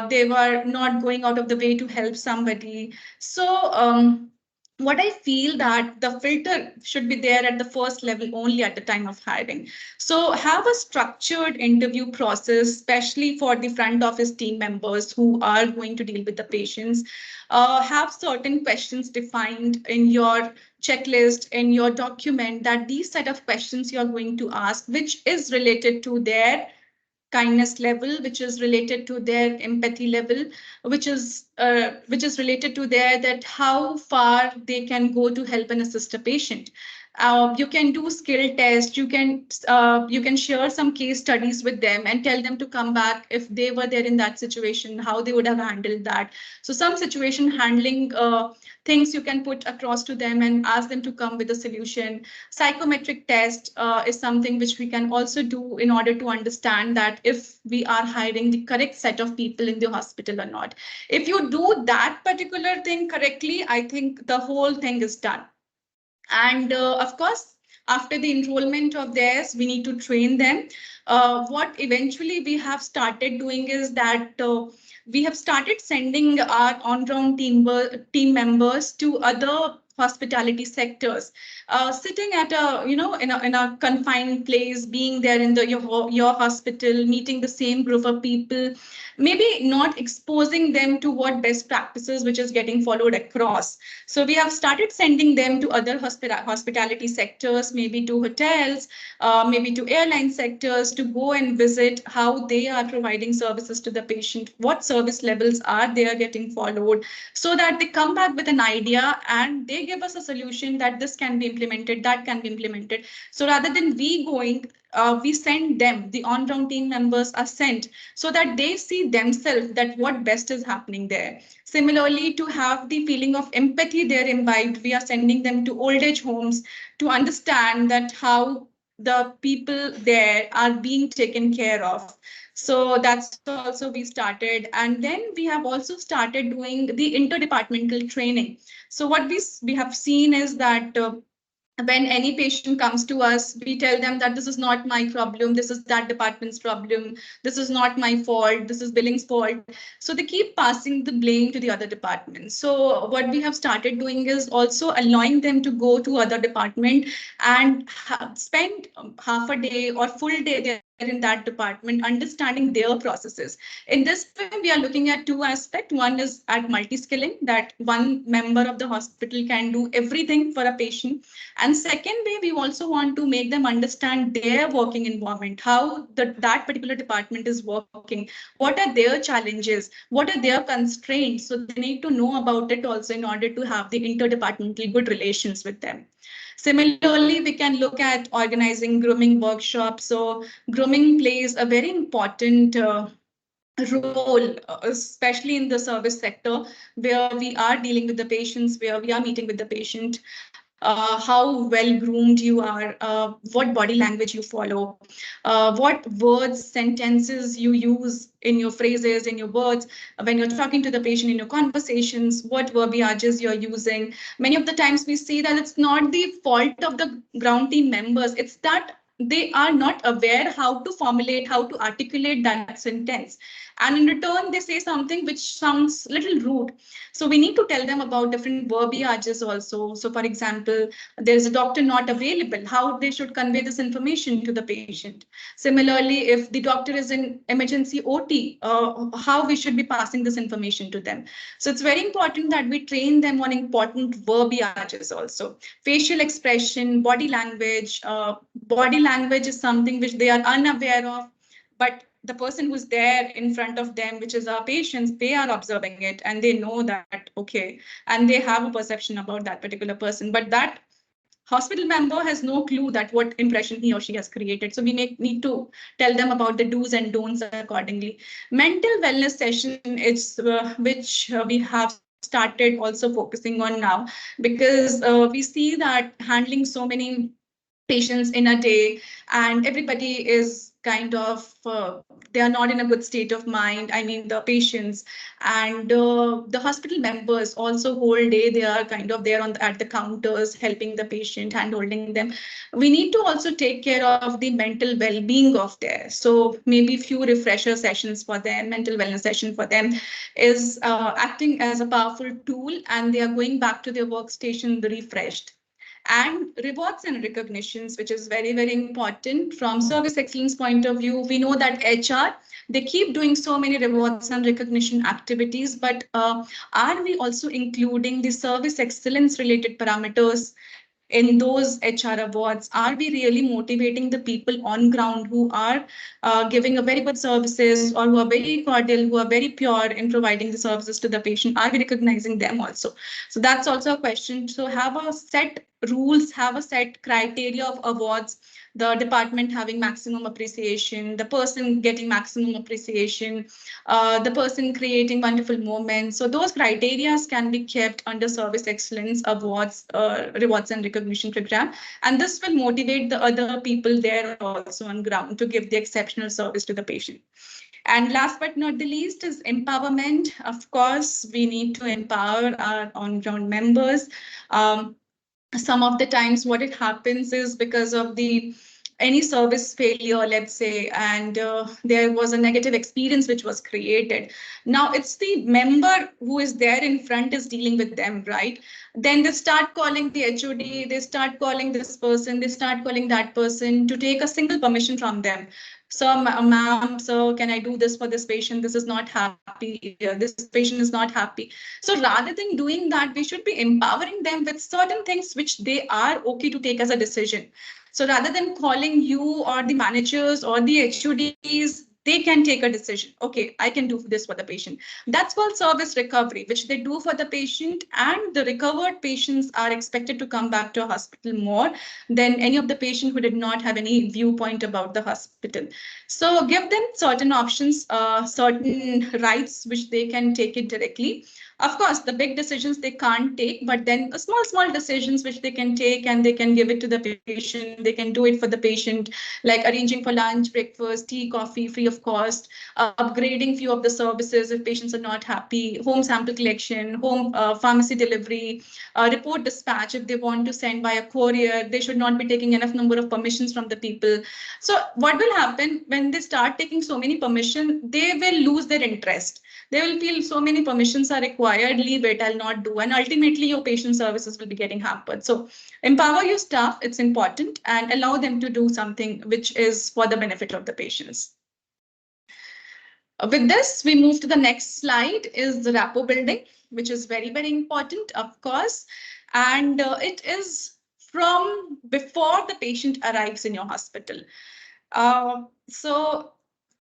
they were not going out of the way to help somebody. So what I feel that the filter should be there at the first level only at the time of hiring. So have a structured interview process, especially for the front office team members who are going to deal with the patients. Have certain questions defined in your checklist, in your document, that these set of questions you are going to ask, which is related to their kindness level, which is related to their empathy level, which is related to their, that how far they can go to help and assist a patient. You can do skill test. You can share some case studies with them and tell them to come back if they were there in that situation, how they would have handled that. So some situation handling things you can put across to them and ask them to come with a solution. Psychometric test is something which we can also do in order to understand that if we are hiring the correct set of people in the hospital or not. If you do that particular thing correctly, I think the whole thing is done. And of course, after the enrollment of theirs, we need to train them. What eventually we have started doing is that we have started sending our on-ground team members to other hospitality sectors, sitting at a, in a confined place, being there in your hospital, meeting the same group of people, maybe not exposing them to what best practices which is getting followed across. So we have started sending them to other hospitality sectors, maybe to hotels, maybe to airline sectors, to go and visit how they are providing services to the patient, what service levels are they are getting followed, so that they come back with an idea and they give us a solution that this can be implemented, that can be implemented. So rather than we going, we send them, the on-ground team members are sent so that they see themselves that what best is happening there. Similarly, to have the feeling of empathy there imbibed, we are sending them to old age homes to understand that how the people there are being taken care of. So that's also we started. And then we have also started doing the interdepartmental training. So what we have seen is that when any patient comes to us, we tell them that this is not my problem, this is that department's problem, this is not my fault, this is billing's fault. So they keep passing the blame to the other departments. So what we have started doing is also allowing them to go to other department and spend half a day or full day there in that department, understanding their processes. In this way, we are looking at two aspects. One is at multi-skilling, that one member of the hospital can do everything for a patient. And second way, we also want to make them understand their working environment, how that particular department is working, what are their challenges, what are their constraints. So they need to know about it also in order to have the interdepartmental good relations with them. Similarly, we can look at organizing grooming workshops. So grooming plays a very important role, especially in the service sector, where we are dealing with the patients, where we are meeting with the patient, how well groomed you are, what body language you follow, what words, sentences you use in your phrases, in your words, when you're talking to the patient in your conversations, what verbiages you're using. Many of the times we see that it's not the fault of the ground team members, it's that they are not aware how to formulate, how to articulate that sentence. And in return, they say something which sounds a little rude. So we need to tell them about different verbiages also. So for example, there's a doctor not available, how they should convey this information to the patient. Similarly, if the doctor is in emergency OT, how we should be passing this information to them. So it's very important that we train them on important verbiages also. Facial expression, body language. Body language is something which they are unaware of, but the person who's there in front of them, which is our patients, they are observing it and they know that, okay, and they have a perception about that particular person. But that hospital member has no clue that what impression he or she has created. So we need to tell them about the do's and don'ts accordingly. Mental wellness session is which we have started also focusing on now, because we see that handling so many patients in a day and everybody is kind of they are not in a good state of mind, I mean the patients. And the hospital members also whole day they are kind of there at the counters helping the patient, hand holding them. We need to also take care of the mental well-being of theirs. So maybe few refresher sessions for them, mental wellness session for them is acting as a powerful tool, and they are going back to their workstation refreshed. And rewards and recognitions, which is very, very important from service excellence point of view. We know that HR, they keep doing so many rewards and recognition activities, but are we also including the service excellence related parameters in those HR awards? Are we really motivating the people on ground who are giving a very good services, or who are very cordial, who are very pure in providing the services to the patient? Are we recognizing them also? So that's also a question. So have a set rules, have a set criteria of awards, the department having maximum appreciation, the person getting maximum appreciation, the person creating wonderful moments. So those criteria can be kept under service excellence awards, rewards and recognition program. And this will motivate the other people there also on ground to give the exceptional service to the patient. And last but not the least is empowerment. Of course, we need to empower our on-ground members. Some of the times what it happens is because of the any service failure, let's say, and there was a negative experience which was created. Now it's the member who is there in front is dealing with them, right? Then they start calling the HOD, they start calling this person, they start calling that person to take a single permission from them. So, ma'am, so can I do this for this patient? This is not happy. This patient is not happy. So rather than doing that, we should be empowering them with certain things which they are okay to take as a decision. So rather than calling you or the managers or the HODs, they can take a decision. Okay, I can do this for the patient. That's called service recovery, which they do for the patient, and the recovered patients are expected to come back to a hospital more than any of the patient who did not have any viewpoint about the hospital. So give them certain options, certain rights which they can take it directly. Of course, the big decisions they can't take, but then small decisions which they can take, and they can give it to the patient. They can do it for the patient, like arranging for lunch, breakfast, tea, coffee, free of cost, upgrading few of the services if patients are not happy, home sample collection, home pharmacy delivery, report dispatch. If they want to send by a courier, they should not be taking enough number of permissions from the people. So what will happen when they start taking so many permission, they will lose their interest. They will feel so many permissions are required, leave it, I'll not do. And ultimately your patient services will be getting hampered. So empower your staff, it's important, and allow them to do something which is for the benefit of the patients. With this, we move to the next slide, is the rapport building, which is very, very important, of course. And it is from before the patient arrives in your hospital.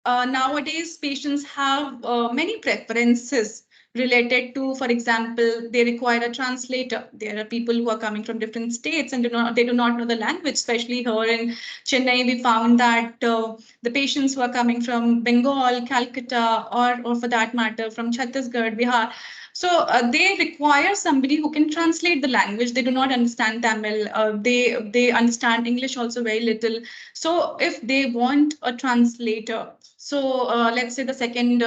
Nowadays, patients have many preferences related to, for example, they require a translator. There are people who are coming from different states and they do not know the language, especially here in Chennai. We found that the patients who are coming from Bengal, Calcutta, or for that matter, from Chhattisgarh, Bihar, so they require somebody who can translate the language. They do not understand Tamil. They understand English also very little. So if they want a translator, so let's say the second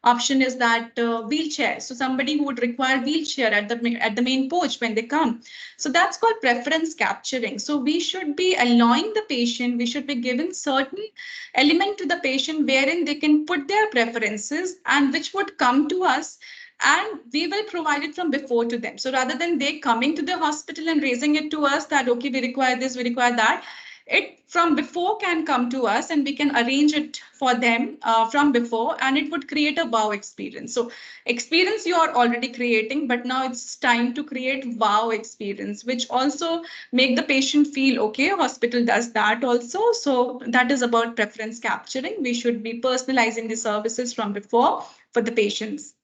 option is that wheelchair. So somebody who would require wheelchair at the main porch when they come. So that's called preference capturing. So we should be allowing the patient. We should be giving certain element to the patient wherein they can put their preferences and which would come to us, and we will provide it from before to them. So rather than they coming to the hospital and raising it to us that, okay, we require this, we require that, it from before can come to us and we can arrange it for them from before, and it would create a wow experience. So experience you are already creating, but now it's time to create wow experience, which also make the patient feel, okay, hospital does that also. So that is about preference capturing. We should be personalizing the services from before for the patients.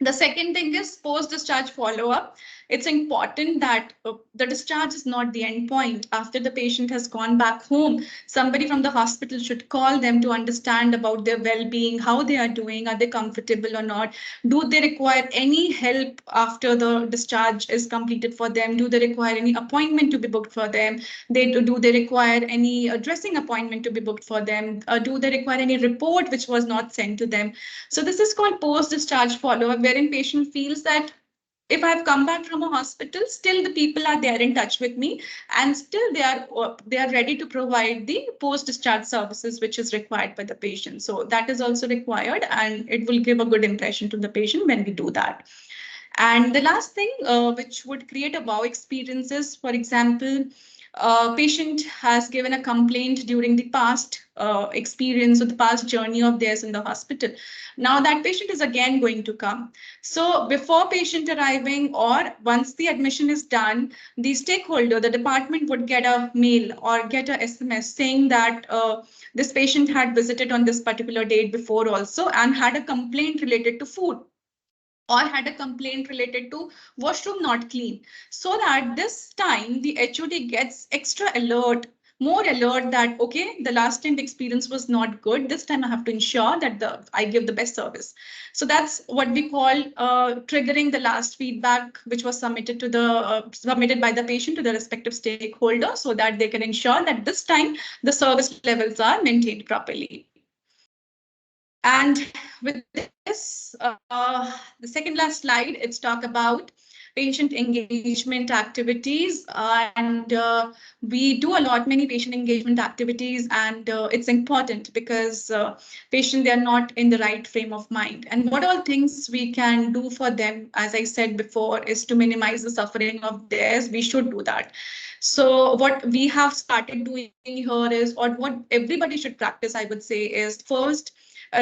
The second thing is post-discharge follow-up. It's important that the discharge is not the end point. After the patient has gone back home, somebody from the hospital should call them to understand about their well-being, how they are doing, are they comfortable or not? Do they require any help after the discharge is completed for them? Do they require any appointment to be booked for them? Do they require any dressing appointment to be booked for them? Do they require any report which was not sent to them? So this is called post-discharge follow-up, wherein patient feels that if I've come back from a hospital, still the people are there in touch with me, and still they are ready to provide the post-discharge services which is required by the patient. So that is also required, and it will give a good impression to the patient when we do that. And the last thing which would create a wow experience is, for example, patient has given a complaint during the past experience or the past journey of theirs in the hospital. Now that patient is again going to come. So before patient arriving or once the admission is done, the stakeholder, the department would get a mail or get a SMS saying that this patient had visited on this particular date before also and had a complaint related to food, or had a complaint related to washroom not clean, so that this time the HOD gets extra alert, more alert that, okay, the last time the experience was not good, this time I have to ensure that I give the best service. So that's what we call triggering the last feedback, which was submitted by the patient to the respective stakeholder, so that they can ensure that this time the service levels are maintained properly. And with this, the second last slide, it's talk about patient engagement activities. And we do a lot, many patient engagement activities, and it's important because patient, they are not in the right frame of mind. And what all things we can do for them, as I said before, is to minimize the suffering of theirs. We should do that. So what we have started doing here is, or what everybody should practice, I would say, is first,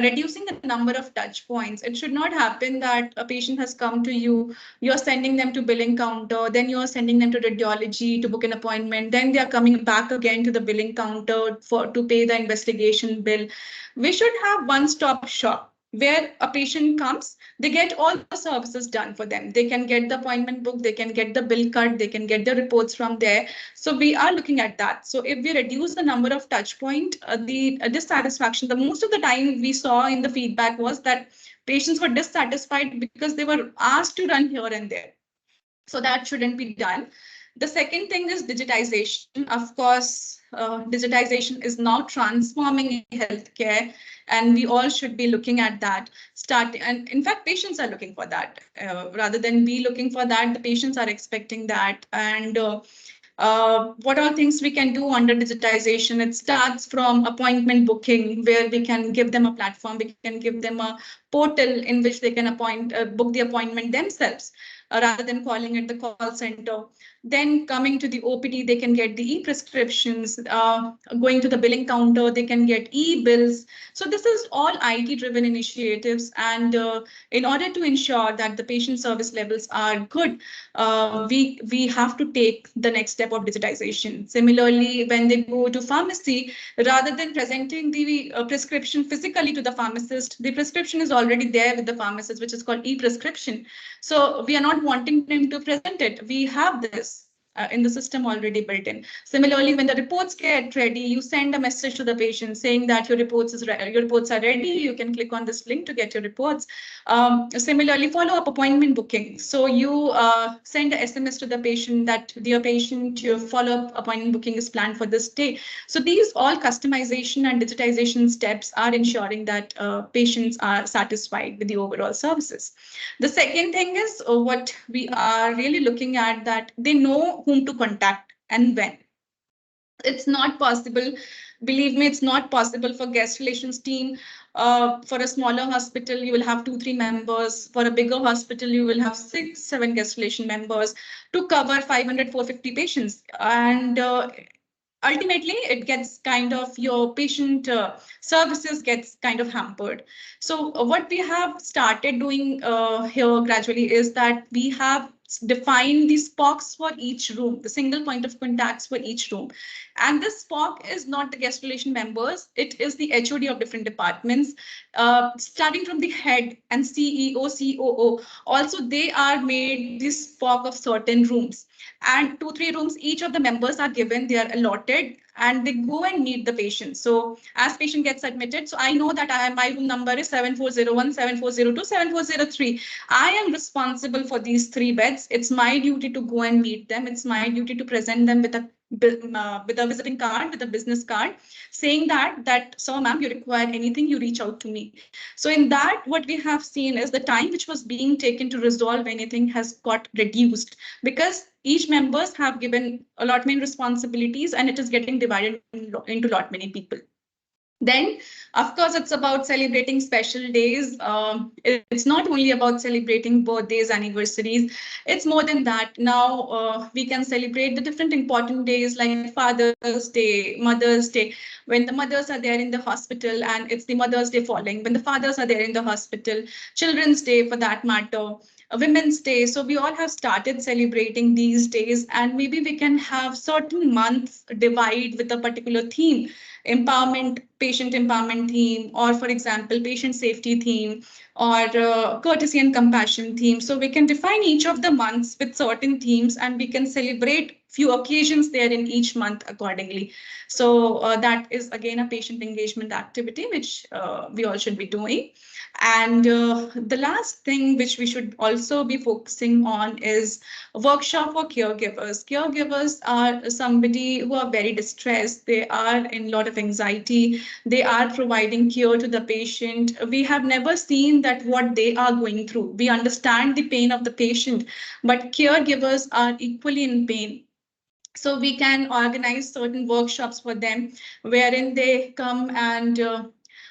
reducing the number of touch points. It should not happen that a patient has come to you, you're sending them to billing counter, then you're sending them to radiology to book an appointment, then they are coming back again to the billing counter to pay the investigation bill. We should have one-stop shop where a patient comes, they get all the services done for them. They can get the appointment book, they can get the bill cut, they can get the reports from there. So we are looking at that. So if we reduce the number of touch point, the dissatisfaction, the most of the time we saw in the feedback was that patients were dissatisfied because they were asked to run here and there. So that shouldn't be done. The second thing is digitization. Of course, digitization is now transforming healthcare, and we all should be looking at that. And in fact, patients are looking for that. Rather than we looking for that, the patients are expecting that. And what are things we can do under digitization? It starts from appointment booking, where we can give them a platform, we can give them a portal in which they can book the appointment themselves, rather than calling it the call center. Then coming to the OPD, they can get the e-prescriptions. Going to the billing counter, they can get e-bills. So this is all IT-driven initiatives. And in order to ensure that the patient service levels are good, we have to take the next step of digitization. Similarly, when they go to pharmacy, rather than presenting the prescription physically to the pharmacist, the prescription is already there with the pharmacist, which is called e-prescription. So we are not wanting them to present it. We have this in the system already built in. Similarly, when the reports get ready, you send a message to the patient saying that your reports are ready. You can click on this link to get your reports. Similarly, follow-up appointment booking. So you send a SMS to the patient that, dear patient, your follow-up appointment booking is planned for this day. So these all customization and digitization steps are ensuring that patients are satisfied with the overall services. The second thing is what we are really looking at, that they know whom to contact and when. It's not possible, believe me, it's not possible for guest relations team. For a smaller hospital, you will have 2-3 members. For a bigger hospital, you will have 6-7 guest relation members to cover 500-450 patients. And ultimately, it gets kind of, your patient services gets kind of hampered. So what we have started doing here gradually is that we have defined these POCs for each room, the single point of contacts for each room. And this POC is not the guest relation members, it is the HOD of different departments, starting from the head and CEO, COO. Also, they are made this POC of certain rooms. And 2-3 rooms, each of the members are given, they are allotted, and they go and meet the patient. So as patient gets admitted, so I know that my room number is 7401, 7402, 7403. I am responsible for these 3 beds. It's my duty to go and meet them. It's my duty to present them with a visiting card, with a business card, saying that, so ma'am, you require anything, you reach out to me. So in that, what we have seen is the time which was being taken to resolve anything has got reduced, because each members have given a lot many responsibilities, and it is getting divided into lot many people. Then, of course, it's about celebrating special days. It's not only about celebrating birthdays, anniversaries. It's more than that. Now we can celebrate the different important days like Father's Day, Mother's Day, when the mothers are there in the hospital, and it's the Mother's Day following, when the fathers are there in the hospital, Children's Day for that matter, Women's Day. So we all have started celebrating these days, and maybe we can have certain months divide with a particular theme. Empowerment, patient empowerment theme, or for example, patient safety theme, or courtesy and compassion theme. So we can define each of the months with certain themes, and we can celebrate few occasions there in each month accordingly. So that is again a patient engagement activity, which we all should be doing. And the last thing which we should also be focusing on is a workshop for caregivers. Caregivers are somebody who are very distressed. They are in a lot of anxiety. They are providing care to the patient. We have never seen that what they are going through. We understand the pain of the patient, but caregivers are equally in pain. So we can organize certain workshops for them, wherein they come and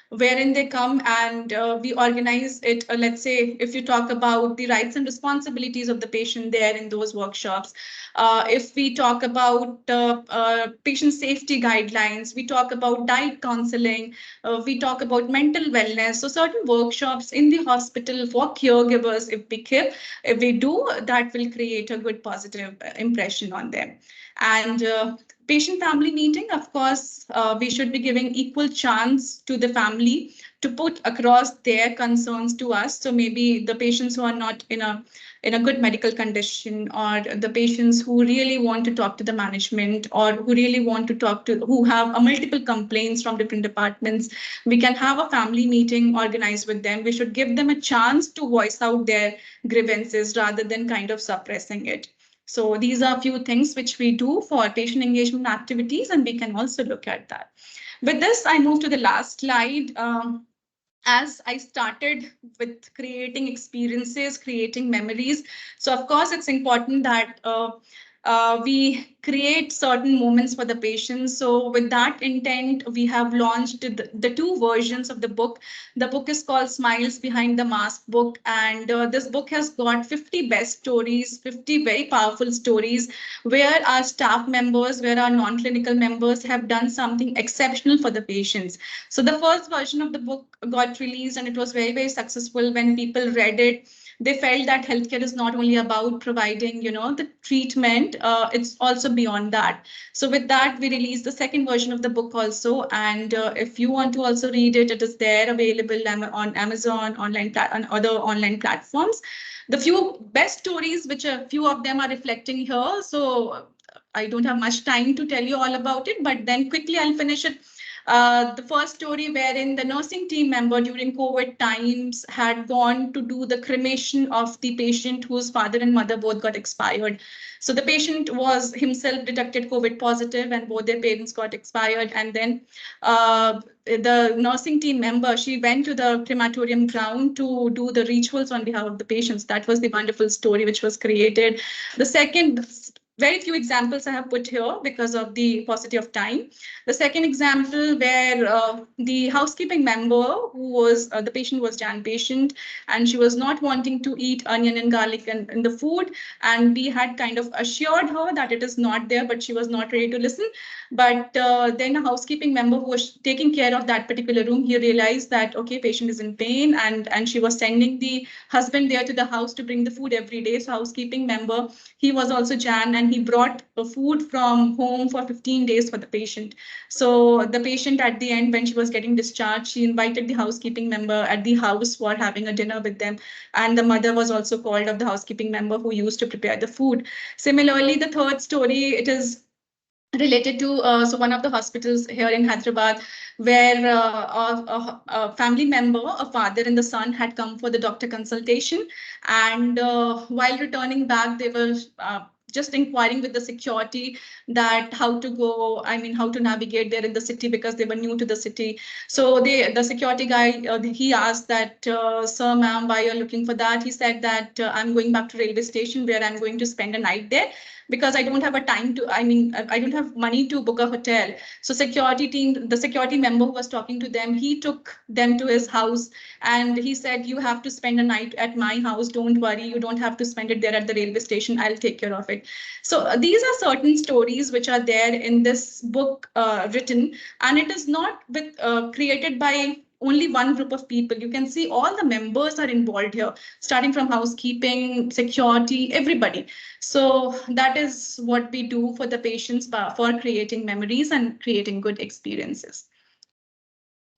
we organize it. Let's say if you talk about the rights and responsibilities of the patient there in those workshops, if we talk about patient safety guidelines, we talk about diet counseling, we talk about mental wellness. So certain workshops in the hospital for caregivers, if we do, that will create a good positive impression on them. And patient family meeting, of course, we should be giving equal chance to the family to put across their concerns to us. So maybe the patients who are not in a good medical condition, or the patients who really want to talk to the management, or who really want to talk to, who have a multiple complaints from different departments, we can have a family meeting organized with them. We should give them a chance to voice out their grievances rather than kind of suppressing it. So these are a few things which we do for patient engagement activities, and we can also look at that. With this, I move to the last slide. As I started with creating experiences, creating memories. So of course, it's important that we create certain moments for the patients. So with that intent, we have launched the two versions of the book. The book is called Smiles Behind the Mask book. And this book has got 50 best stories, 50 very powerful stories, where our staff members, where our non-clinical members have done something exceptional for the patients. So the first version of the book got released, and it was very, very successful. When people read it, they felt that healthcare is not only about providing, the treatment, it's also beyond that. So with that, we released the second version of the book also. And if you want to also read it, it is there available on Amazon, on other online platforms. The few best stories, which a few of them are reflecting here. So I don't have much time to tell you all about it, but then quickly I'll finish it. The first story wherein the nursing team member during COVID times had gone to do the cremation of the patient whose father and mother both got expired. So the patient was himself detected COVID positive, and both their parents got expired. And then the nursing team member, she went to the crematorium ground to do the rituals on behalf of the patients. That was the wonderful story which was created. The second, very few examples I have put here because of the paucity of time. The second example where the housekeeping member, who was, the patient was Jan patient, and she was not wanting to eat onion and garlic in the food. And we had kind of assured her that it is not there, but she was not ready to listen. But then a housekeeping member who was taking care of that particular room, he realized that, okay, patient is in pain, and she was sending the husband there to the house to bring the food every day. So housekeeping member, he was also Jan, and he brought food from home for 15 days for the patient. So the patient at the end, when she was getting discharged, she invited the housekeeping member at the house for having a dinner with them. And the mother was also called of the housekeeping member who used to prepare the food. Similarly, the third story, it is related to so one of the hospitals here in Hyderabad, where a family member, a father and the son, had come for the doctor consultation. And while returning back, they were just inquiring with the security that how to go, how to navigate there in the city, because they were new to the city. So the security guy, he asked that, sir, ma'am, why you're looking for that? He said that I'm going back to railway station where I'm going to spend a night there, because I don't have a time to, I don't have money to book a hotel. So security team, the security member who was talking to them, he took them to his house, and he said, you have to spend a night at my house. Don't worry, you don't have to spend it there at the railway station. I'll take care of it. So these are certain stories which are there in this book written, and it is not created by only one group of people. You can see all the members are involved here, starting from housekeeping, security, everybody. So that is what we do for the patients for creating memories and creating good experiences.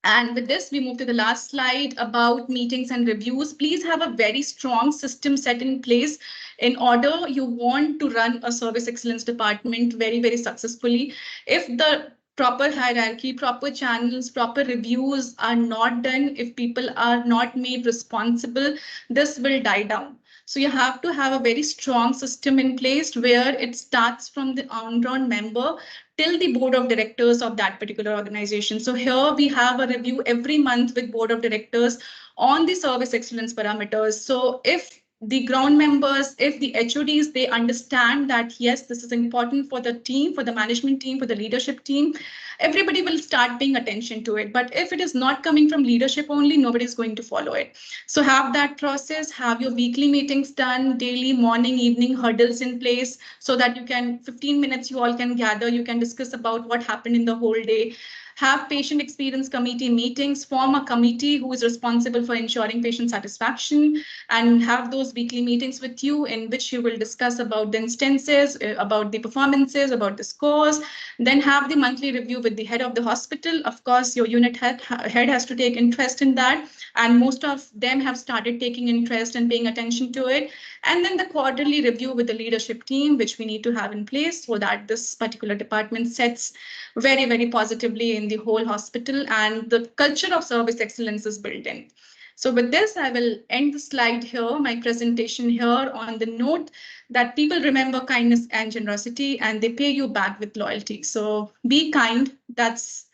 And with this, we move to the last slide about meetings and reviews. Please have a very strong system set in place in order you want to run a service excellence department very, very successfully. If the proper hierarchy, proper channels, proper reviews are not done, if people are not made responsible, this will die down. So you have to have a very strong system in place where it starts from the on-ground member till the board of directors of that particular organization. So here we have a review every month with board of directors on the service excellence parameters. So if the ground members, if the HODs, they understand that, yes, this is important for the team, for the management team, for the leadership team, everybody will start paying attention to it. But if it is not coming from leadership only, nobody is going to follow it. So have that process, have your weekly meetings done, daily, morning, evening hurdles in place, so that you can, 15 minutes you all can gather, you can discuss about what happened in the whole day. have patient experience committee meetings, form a committee who is responsible for ensuring patient satisfaction, and have those weekly meetings with you in which you will discuss about the instances, about the performances, about the scores. Then have the monthly review with the head of the hospital. Of course, your unit head has to take interest in that, and most of them have started taking interest and paying attention to it. And then the quarterly review with the leadership team, which we need to have in place so that this particular department sets very, very positively in the whole hospital, and the culture of service excellence is built in. So with this, I will end the slide here, my presentation here, on the note that people remember kindness and generosity, and they pay you back with loyalty. So be kind. That's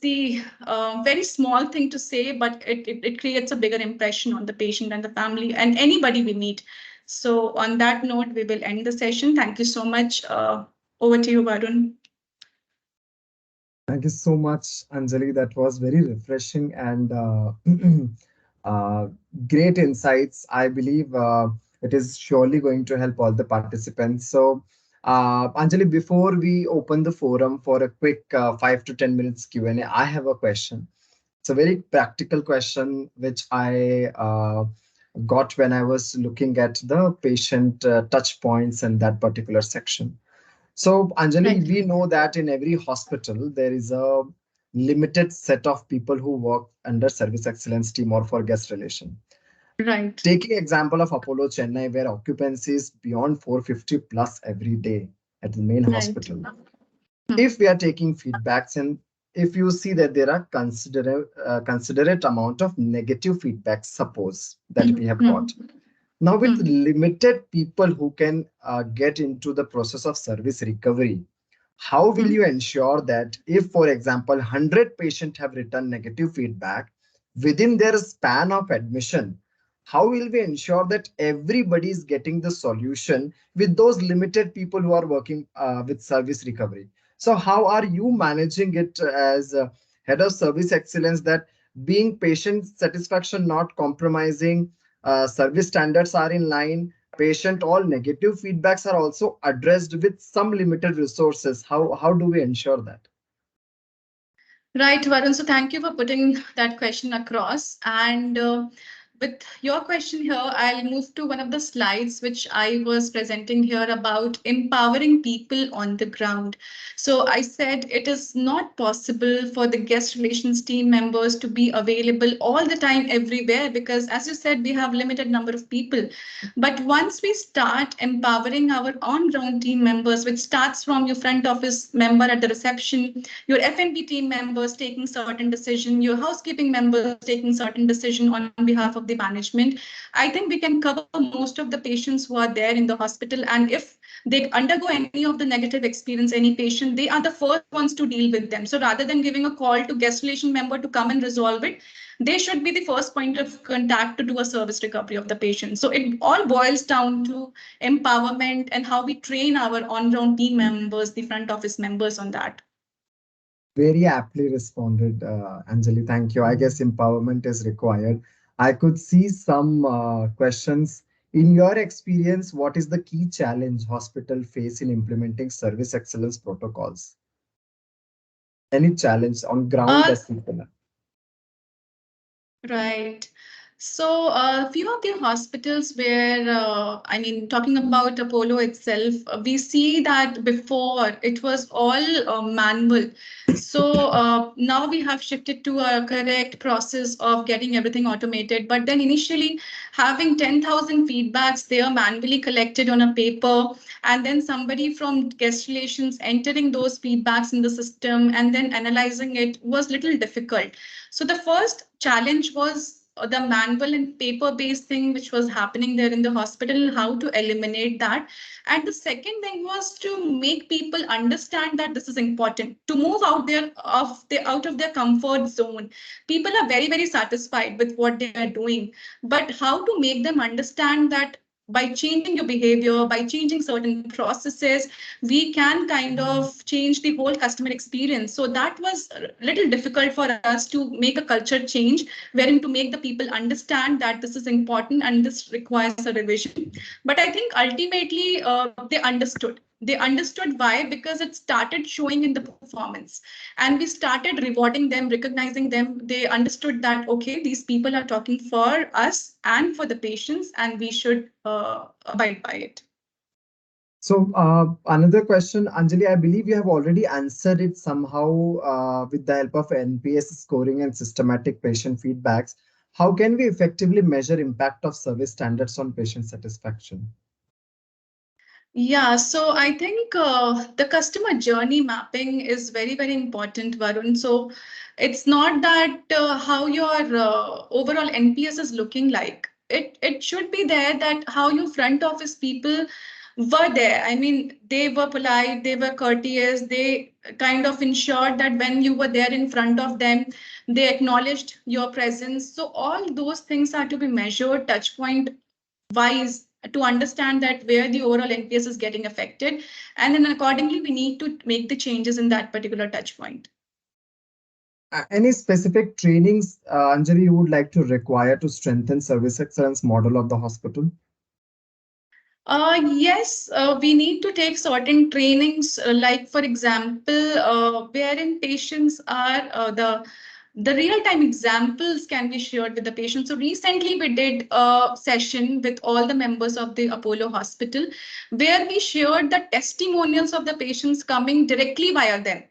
the very small thing to say, but it creates a bigger impression on the patient and the family and anybody we meet. So on that note, we will end the session. Thank you so much. Over to you, Varun. Thank you so much, Anjali. That was very refreshing and uh, great insights. I believe it is surely going to help all the participants. So, Anjali, before we open the forum for a quick 5 to 10 minutes Q&A, I have a question. It's a very practical question which I got when I was looking at the patient touch points in that particular section. So, Anjali, Right. we know that in every hospital, there is a limited set of people who work under service excellence team or for guest relation. Right. Taking example of Apollo Chennai, where occupancy is beyond 450 plus every day at the main Right. hospital. If we are taking feedbacks and if you see that there are considerate amount of negative feedback, suppose that we have got, now, with limited people who can get into the process of service recovery, how will you ensure that if, for example, 100 patients have written negative feedback within their span of admission, how will we ensure that everybody is getting the solution with those limited people who are working with service recovery? So, how are you managing it as head of service excellence, that being patient satisfaction not compromising, service standards are in line, patient all negative feedbacks are also addressed with some limited resources? How do we ensure that? Right, Varun. So thank you for putting that question across. And with your question here, I'll move to one of the slides which I was presenting here about empowering people on the ground. So I said it is not possible for the guest relations team members to be available all the time everywhere, because as you said, we have limited number of people. But once we start empowering our on-ground team members, which starts from your front office member at the reception, your F&B team members taking certain decision, your housekeeping members taking certain decision on behalf of the management, I think we can cover most of the patients who are there in the hospital. And if they undergo any of the negative experience, any patient, they are the first ones to deal with them. So rather than giving a call to guest relation member to come and resolve it, they should be the first point of contact to do a service recovery of the patient. So it all boils down to empowerment and how we train our on-ground team members, the front office members on that. Very aptly responded, Anjali. Thank you. I guess empowerment is required. I could see some questions. In your experience, what is the key challenge hospital face in implementing service excellence protocols? Any challenge on ground Uh, that people are? Right. So, a few of the hospitals where, I mean, talking about Apollo itself, we see that before it was all manual. So now we have shifted to a correct process of getting everything automated. But then initially having 10,000 feedbacks, they are manually collected on a paper, and then somebody from guest relations entering those feedbacks in the system and then analyzing it was little difficult. So the first challenge was the manual and paper-based thing which was happening there in the hospital, how to eliminate that. And the second thing was to make people understand that this is important, to move out of their comfort zone. People are very, very satisfied with what they are doing, but how to make them understand that by changing your behavior, by changing certain processes, we can kind of change the whole customer experience. So that was a little difficult for us to make a culture change, wherein to make the people understand that this is important and this requires a revision. But I think ultimately they understood They understood why, because it started showing in the performance. And we started rewarding them, recognizing them. They understood that, okay, these people are talking for us and for the patients, and we should abide by it. So another question, Anjali, I believe you have already answered it somehow with the help of NPS scoring and systematic patient feedbacks. How can we effectively measure impact of service standards on patient satisfaction? Yeah, so I think the customer journey mapping is very, very important, Varun. So it's not that how your overall NPS is looking like. It should be there that how your front office people were there. I mean, they were polite, they were courteous, they kind of ensured that when you were there in front of them, they acknowledged your presence. So all those things are to be measured touch point wise to understand that where the overall NPS is getting affected. And then accordingly, we need to make the changes in that particular touch point. Any specific trainings, Anjali, you would like to require to strengthen service excellence model of the hospital? Yes, we need to take certain trainings, like for example, wherein patients are the real-time examples can be shared with the patient. So recently we did a session with all the members of the Apollo Hospital, where we shared the testimonials of the patients coming directly via them.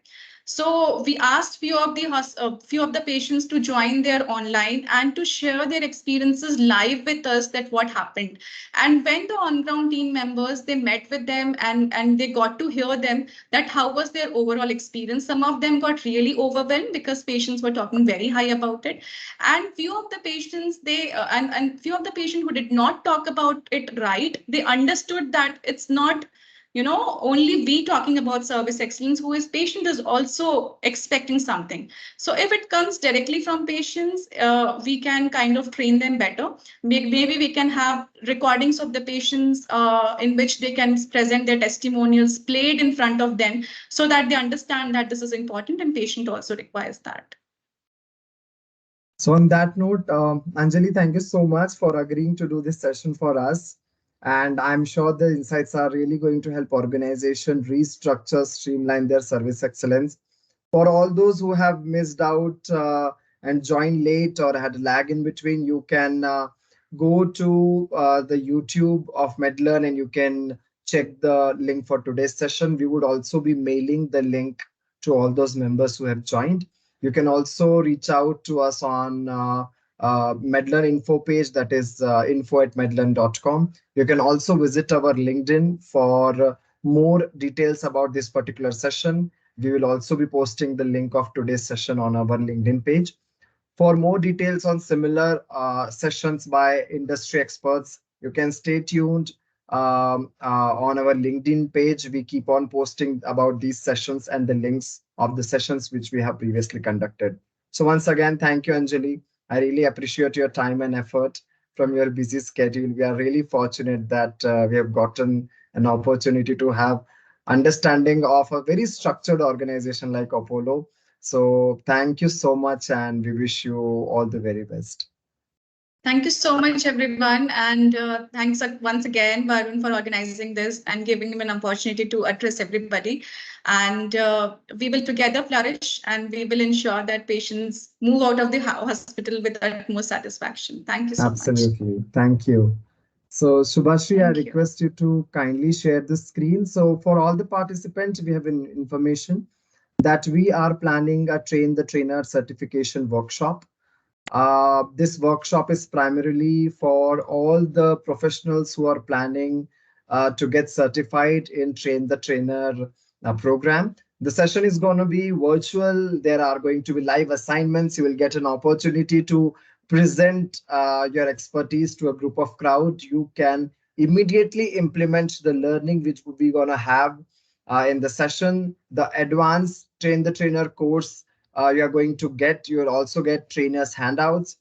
So we asked few of the patients to join their online and to share their experiences live with us that what happened. And when the on-ground team members, they met with them and they got to hear them that how was their overall experience. Some of them got really overwhelmed because patients were talking very high about it. And few of the patients, and few of the patients who did not talk about it right, they understood that it's not only we talking about service excellence, who is patient is also expecting something. So if it comes directly from patients, we can kind of train them better. Maybe we can have recordings of the patients in which they can present their testimonials played in front of them so that they understand that this is important and patient also requires that. So on that note, Anjali, thank you so much for agreeing to do this session for us. And I'm sure the insights are really going to help organization restructure, streamline their service excellence. For all those who have missed out and joined late or had a lag in between, you can go to the YouTube of MedLearn and you can check the link for today's session. We would also be mailing the link to all those members who have joined. You can also reach out to us on MedLearn info page, that is info@medlearn.com. You can also visit our LinkedIn for more details about this particular session. We will also be posting the link of today's session on our LinkedIn page. For more details on similar sessions by industry experts, you can stay tuned on our LinkedIn page. We keep on posting about these sessions and the links of the sessions which we have previously conducted. So once again, thank you, Anjali. I really appreciate your time and effort from your busy schedule. We are really fortunate that we have gotten an opportunity to have understanding of a very structured organization like Apollo. So thank you so much, and we wish you all the very best. Thank you so much, everyone. And thanks once again, Varun, for organizing this and giving me an opportunity to address everybody. And we will together flourish and we will ensure that patients move out of the hospital with utmost satisfaction. Thank you so much. Absolutely. Thank you. So, Subhashri, I Thank you. request you to kindly share the screen. So, for all the participants, we have information that we are planning a Train the Trainer certification workshop. This workshop is primarily for all the professionals who are planning to get certified in Train the Trainer program. The session is going to be virtual. There are going to be live assignments. You will get an opportunity to present your expertise to a group of crowd. You can immediately implement the learning which we're going to have in the session. The advanced Train the Trainer course you are going to get. You will also get trainers handouts.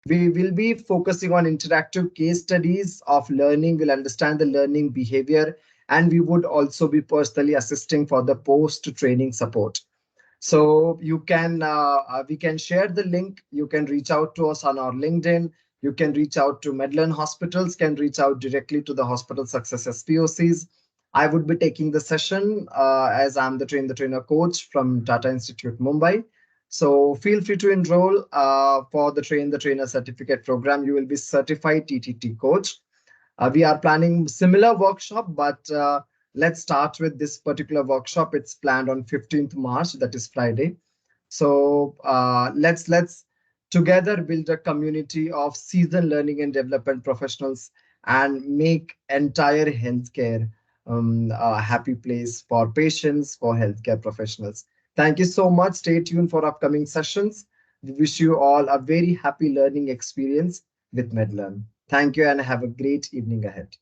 We will be focusing on interactive case studies of learning. We'll understand the learning behavior, and we would also be personally assisting for the post-training support. So we can share the link. You can reach out to us on our LinkedIn. You can reach out to MedLearn hospitals, can reach out directly to the hospital success SPOCs. I would be taking the session as I'm the trainer coach from Tata Institute, Mumbai. So feel free to enroll for the Train the Trainer certificate program. You will be certified TTT coach. We are planning similar workshop, but let's start with this particular workshop. It's planned on 15th March, that is Friday. So let's together build a community of seasoned learning and development professionals and make entire healthcare a happy place for patients, for healthcare professionals. Thank you so much. Stay tuned for upcoming sessions. We wish you all a very happy learning experience with MedLearn. Thank you and have a great evening ahead.